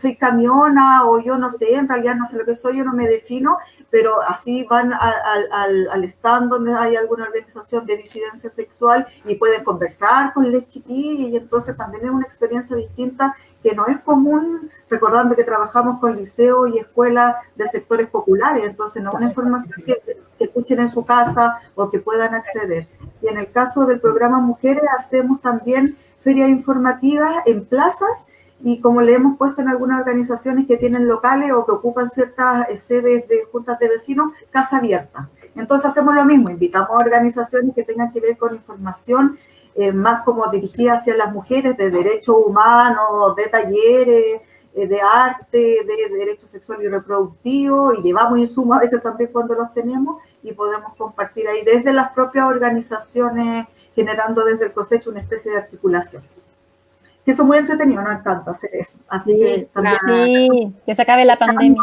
soy camiona o yo no sé, en realidad no sé lo que soy, yo no me defino, pero así van al stand donde hay alguna organización de disidencia sexual y pueden conversar con las chiquillas y entonces también es una experiencia distinta que no es común, recordando que trabajamos con liceos y escuelas de sectores populares, entonces no es una información que escuchen en su casa o que puedan acceder. Y en el caso del programa Mujeres hacemos también ferias informativas en plazas y como le hemos puesto en algunas organizaciones que tienen locales o que ocupan ciertas sedes de juntas de vecinos, casa abierta. Entonces hacemos lo mismo, invitamos a organizaciones que tengan que ver con información más como dirigida hacia las mujeres, de derechos humanos, de talleres, de arte, de derecho sexual y reproductivo, y llevamos insumos a veces también cuando los tenemos, y podemos compartir ahí desde las propias organizaciones, generando desde el COSECH una especie de articulación. Que eso es muy entretenido, no es tanto hacer eso. Así que también... Sí, que se acabe la pandemia.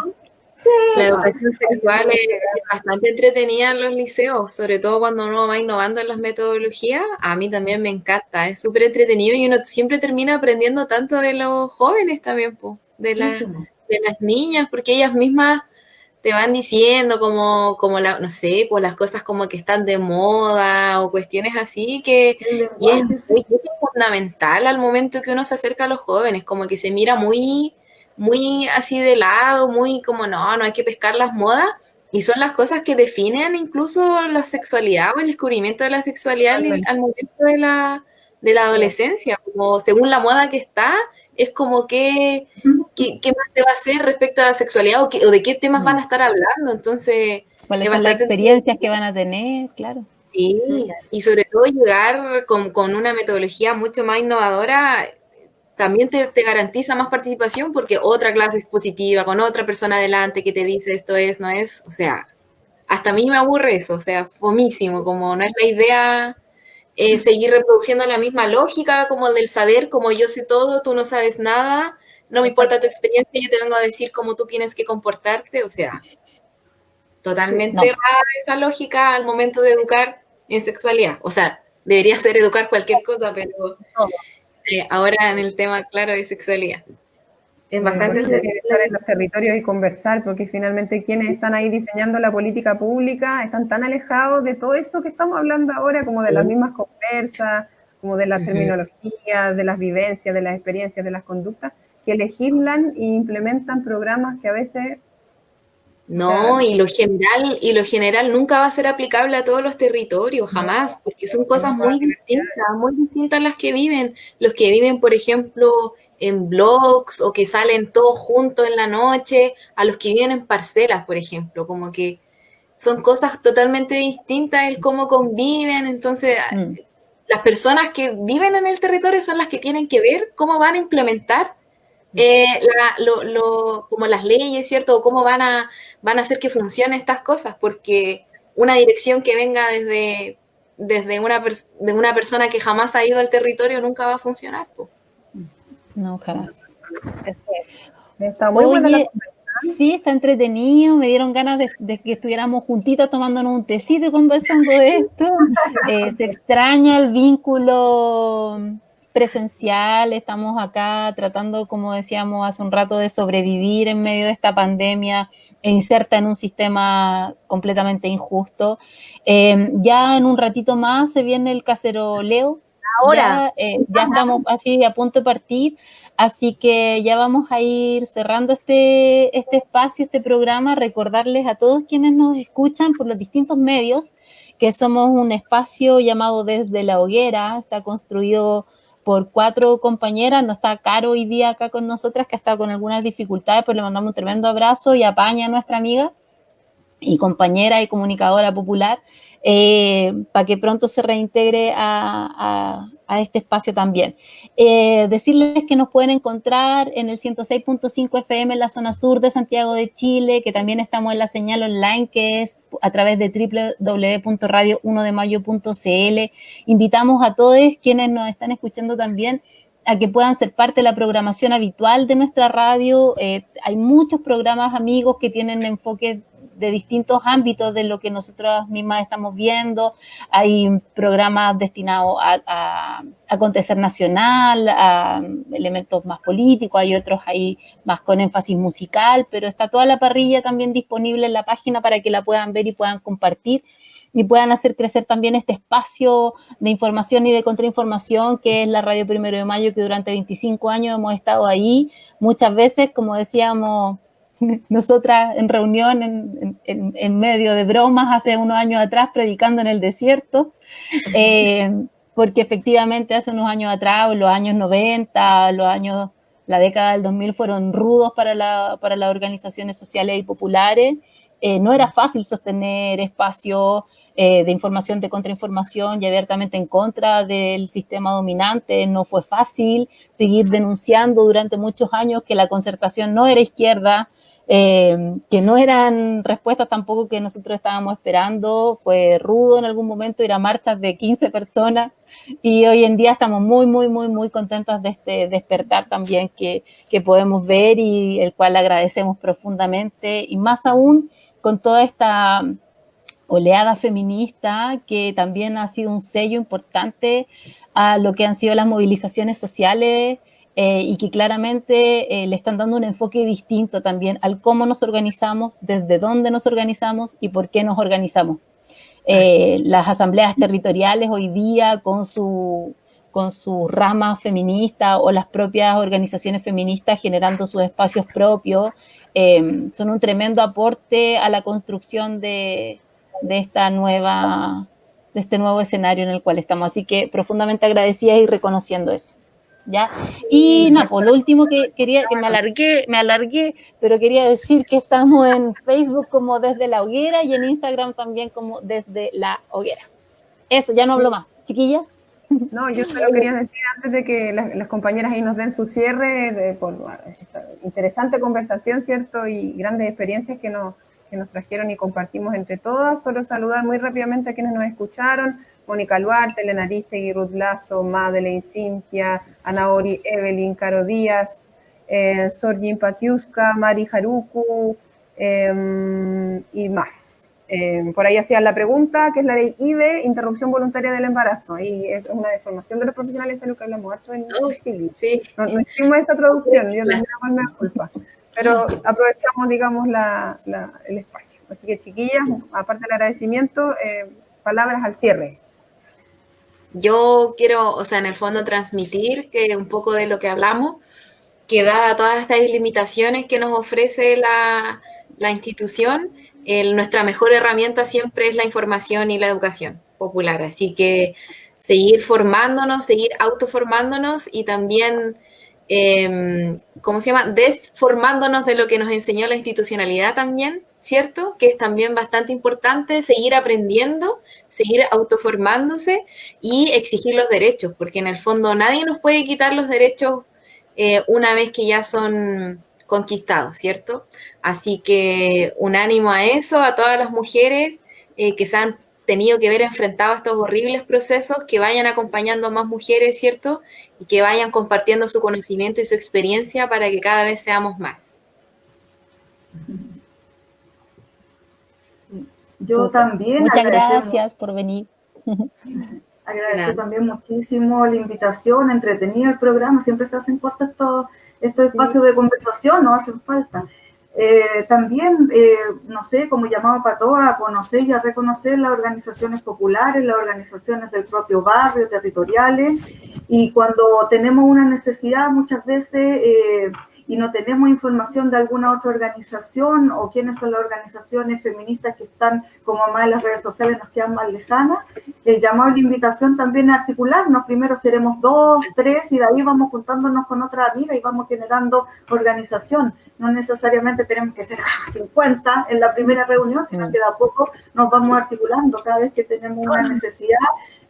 La educación sexual es bastante entretenida en los liceos, sobre todo cuando uno va innovando en las metodologías. A mí también me encanta, es súper entretenido y uno siempre termina aprendiendo tanto de los jóvenes también, po, de las niñas, porque ellas mismas te van diciendo como no sé, pues las cosas como que están de moda o cuestiones así, y eso es fundamental al momento que uno se acerca a los jóvenes, como que se mira muy así de lado, muy como no hay que pescar las modas, y son las cosas que definen incluso la sexualidad o el descubrimiento de la sexualidad al momento de la adolescencia, como según la moda que está, es como ¿qué más te va a hacer respecto a la sexualidad o de qué temas van a estar hablando? Entonces, ¿cuáles son las experiencias que van a tener? Claro. Sí, y sobre todo llegar con una metodología mucho más innovadora también te garantiza más participación porque otra clase expositiva con otra persona adelante que te dice esto es, no es, o sea, hasta a mí me aburre eso, o sea, fomísimo, como no es la idea seguir reproduciendo la misma lógica como del saber, como yo sé todo, tú no sabes nada, no me importa tu experiencia, yo te vengo a decir cómo tú tienes que comportarte, o sea, totalmente errada esa lógica al momento de educar en sexualidad, o sea, debería ser educar cualquier cosa, pero ahora en el tema, claro, de sexualidad. Es bastante estar en los territorios y conversar, porque finalmente quienes están ahí diseñando la política pública están tan alejados de todo eso que estamos hablando ahora, como de las mismas conversas, como de la terminología, de las vivencias, de las experiencias, de las conductas, que legislan e implementan programas que a veces... No, y lo general nunca va a ser aplicable a todos los territorios, jamás, porque son cosas muy distintas las que viven. Los que viven, por ejemplo, en blogs o que salen todos juntos en la noche, a los que viven en parcelas, por ejemplo, como que son cosas totalmente distintas el cómo conviven. Entonces, las personas que viven en el territorio son las que tienen que ver cómo van a implementar como las leyes, ¿cierto? O cómo van a hacer que funcionen estas cosas, porque una dirección que venga desde una persona que jamás ha ido al territorio nunca va a funcionar, po. No, jamás. Está muy buena la conversación. Sí, está entretenido, me dieron ganas de que estuviéramos juntitas tomándonos un tecito y conversando de esto. Se extraña el vínculo presencial, estamos acá tratando, como decíamos hace un rato, de sobrevivir en medio de esta pandemia e inserta en un sistema completamente injusto. Ya en un ratito más se viene el caceroleo. Ahora ya estamos así a punto de partir, así que ya vamos a ir cerrando este espacio, este programa, recordarles a todos quienes nos escuchan por los distintos medios que somos un espacio llamado Desde la Hoguera, está construido por 4 compañeras. No está Caro hoy día acá con nosotras, que ha estado con algunas dificultades, pero le mandamos un tremendo abrazo y apaña a nuestra amiga y compañera y comunicadora popular, para que pronto se reintegre a este espacio también. Decirles que nos pueden encontrar en el 106.5 FM en la zona sur de Santiago de Chile, que también estamos en la señal online, que es a través de www.radio1demayo.cl. Invitamos a todos quienes nos están escuchando también a que puedan ser parte de la programación habitual de nuestra radio. Hay muchos programas amigos que tienen enfoques de distintos ámbitos de lo que nosotras mismas estamos viendo. Hay programas destinados a acontecer nacional, a elementos más políticos, hay otros ahí más con énfasis musical, pero está toda la parrilla también disponible en la página para que la puedan ver y puedan compartir y puedan hacer crecer también este espacio de información y de contrainformación que es la Radio Primero de Mayo, que durante 25 años hemos estado ahí, muchas veces, como decíamos nosotras en reunión, en medio de bromas hace unos años atrás, predicando en el desierto, porque efectivamente hace unos años atrás, los años 90, la década del 2000 fueron rudos para las organizaciones sociales y populares. No era fácil sostener espacios de información, de contrainformación y abiertamente en contra del sistema dominante. No fue fácil seguir denunciando durante muchos años que la concertación no era izquierda, que no eran respuestas tampoco que nosotros estábamos esperando. Fue rudo en algún momento ir a marchas de 15 personas y hoy en día estamos muy contentas de este despertar también que podemos ver y el cual agradecemos profundamente, y más aún con toda esta oleada feminista que también ha sido un sello importante a lo que han sido las movilizaciones sociales, y que claramente le están dando un enfoque distinto también al cómo nos organizamos, desde dónde nos organizamos y por qué nos organizamos. Las asambleas territoriales hoy día con su rama feminista o las propias organizaciones feministas generando sus espacios propios, son un tremendo aporte a la construcción de este nuevo escenario en el cual estamos. Así que profundamente agradecidas y reconociendo eso. ¿Ya? Y nada, por lo último que me alargué, pero quería decir que estamos en Facebook como Desde la Hoguera y en Instagram también como Desde la Hoguera. Eso, ya no hablo más. Chiquillas. No, yo solo quería decir antes de que las compañeras ahí nos den su cierre por esta interesante conversación, ¿cierto? Y grandes experiencias que nos trajeron y compartimos entre todas. Solo saludar muy rápidamente a quienes nos escucharon: Mónica Luarte, Elena Aristegui, Ruth Lazo, Madeleine, Cintia, Anaori, Evelyn, Caro Díaz, Sorgin Patiuska, Mari Haruku, y más. Por ahí hacían la pregunta, que es la ley IVE, interrupción voluntaria del embarazo. Y es una deformación de los profesionales de salud que hablamos harto en CIVI. Sí. No hicimos esa traducción, yo también me da culpa. Pero aprovechamos, digamos, el espacio. Así que, chiquillas, aparte del agradecimiento, palabras al cierre. Yo quiero, o sea, en el fondo transmitir que un poco de lo que hablamos, que dada todas estas limitaciones que nos ofrece la institución, nuestra mejor herramienta siempre es la información y la educación popular. Así que seguir formándonos, seguir autoformándonos y también, desformándonos de lo que nos enseñó la institucionalidad también, ¿cierto? Que es también bastante importante seguir aprendiendo, seguir autoformándose y exigir los derechos, porque en el fondo nadie nos puede quitar los derechos una vez que ya son conquistados, ¿cierto? Así que un ánimo a eso, a todas las mujeres que se han tenido que ver enfrentados a estos horribles procesos, que vayan acompañando a más mujeres, ¿cierto? Y que vayan compartiendo su conocimiento y su experiencia para que cada vez seamos más. Yo también. Muchas gracias por venir. Agradecer también muchísimo la invitación, entretenido el programa. Siempre se hacen cortos estos espacios de conversación, no hacen falta. También, no sé, como llamado para todos a conocer y a reconocer las organizaciones populares, las organizaciones del propio barrio, territoriales, y cuando tenemos una necesidad muchas veces y no tenemos información de alguna otra organización o quiénes son las organizaciones feministas que están como más en las redes sociales, nos quedan más lejanas, el llamado y la invitación también a articularnos. Primero seremos 2, 3 y de ahí vamos juntándonos con otras amigas y vamos generando organización. No necesariamente tenemos que ser 50 en la primera reunión, sino que de a poco nos vamos articulando cada vez que tenemos una necesidad.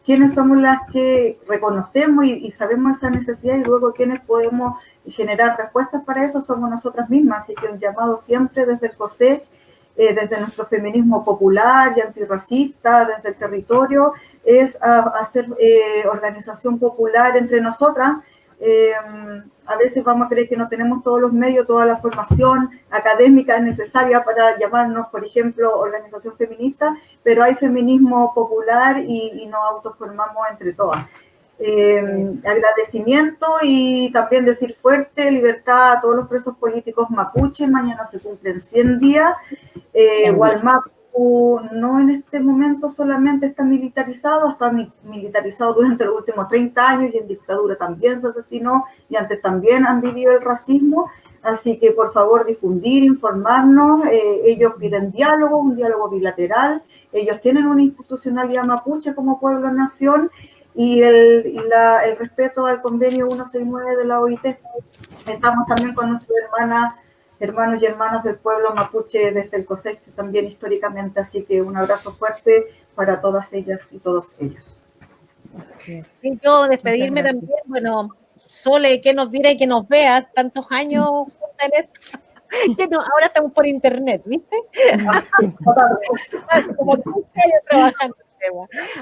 Quiénes somos las que reconocemos y sabemos esa necesidad y luego quiénes podemos generar respuestas para eso somos nosotras mismas. Así que un llamado siempre desde el COSECH, desde nuestro feminismo popular y antirracista, desde el territorio, es hacer organización popular entre nosotras. A veces vamos a creer que no tenemos todos los medios, toda la formación académica necesaria para llamarnos, por ejemplo, organización feminista, pero hay feminismo popular y nos autoformamos entre todas. Agradecimiento y también decir fuerte, libertad a todos los presos políticos mapuche. Mañana se cumplen 100 días. Gualmapu no en este momento solamente está militarizado, está militarizado durante los últimos 30 años y en dictadura también se asesinó y antes también han vivido el racismo. Así que por favor difundir, informarnos. Ellos piden diálogo, un diálogo bilateral. Ellos tienen una institucionalidad mapuche como pueblo-nación y el respeto al convenio 169 de la OIT. Estamos también con nuestras hermanos y hermanas del pueblo mapuche desde el COSECH también históricamente, así que un abrazo fuerte para todas ellas y todos ellos. Sí, yo despedirme también, bueno, Sole, que nos viera y que nos vea, tantos años que no, ahora estamos por internet, ¿viste? Como 15 años trabajando.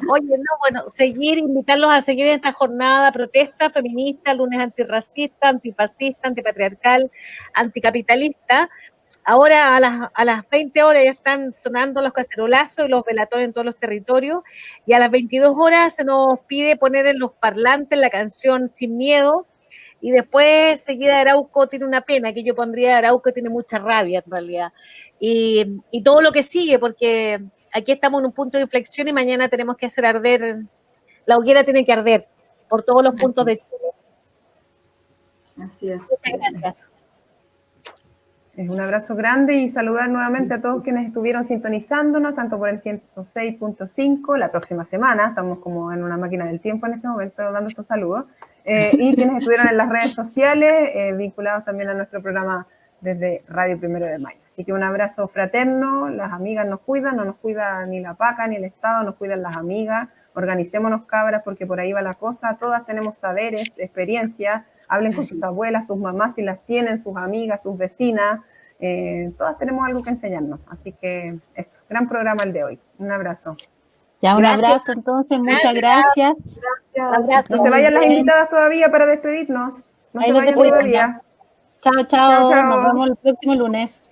Oye, no, bueno, invitarlos a seguir en esta jornada, protesta feminista, lunes antirracista, antifascista, antipatriarcal, anticapitalista. Ahora a las 20 horas ya están sonando los cacerolazos y los velatorios en todos los territorios, y a las 22 horas se nos pide poner en los parlantes la canción Sin Miedo, y después seguida Arauco tiene una pena, que yo pondría Arauco tiene mucha rabia en realidad, y todo lo que sigue, porque aquí estamos en un punto de inflexión y mañana tenemos que hacer arder, la hoguera tiene que arder por todos los puntos de Chile. Así es. Muchas gracias. Es un abrazo grande y saludar nuevamente a todos quienes estuvieron sintonizándonos, tanto por el 106.5, la próxima semana, estamos como en una máquina del tiempo en este momento dando estos saludos, y quienes estuvieron en las redes sociales, vinculados también a nuestro programa desde Radio Primero de Mayo. Así que un abrazo fraterno, las amigas nos cuidan, no nos cuida ni la PACA ni el Estado, nos cuidan las amigas, organicémonos cabras porque por ahí va la cosa, todas tenemos saberes, experiencias, hablen con sus abuelas, sus mamás si las tienen, sus amigas, sus vecinas, todas tenemos algo que enseñarnos, así que eso, gran programa el de hoy, un abrazo. Ya, un abrazo entonces, muchas gracias. No se vayan las invitadas todavía para despedirnos, no se vayan todavía. Chao, chao, nos vemos el próximo lunes.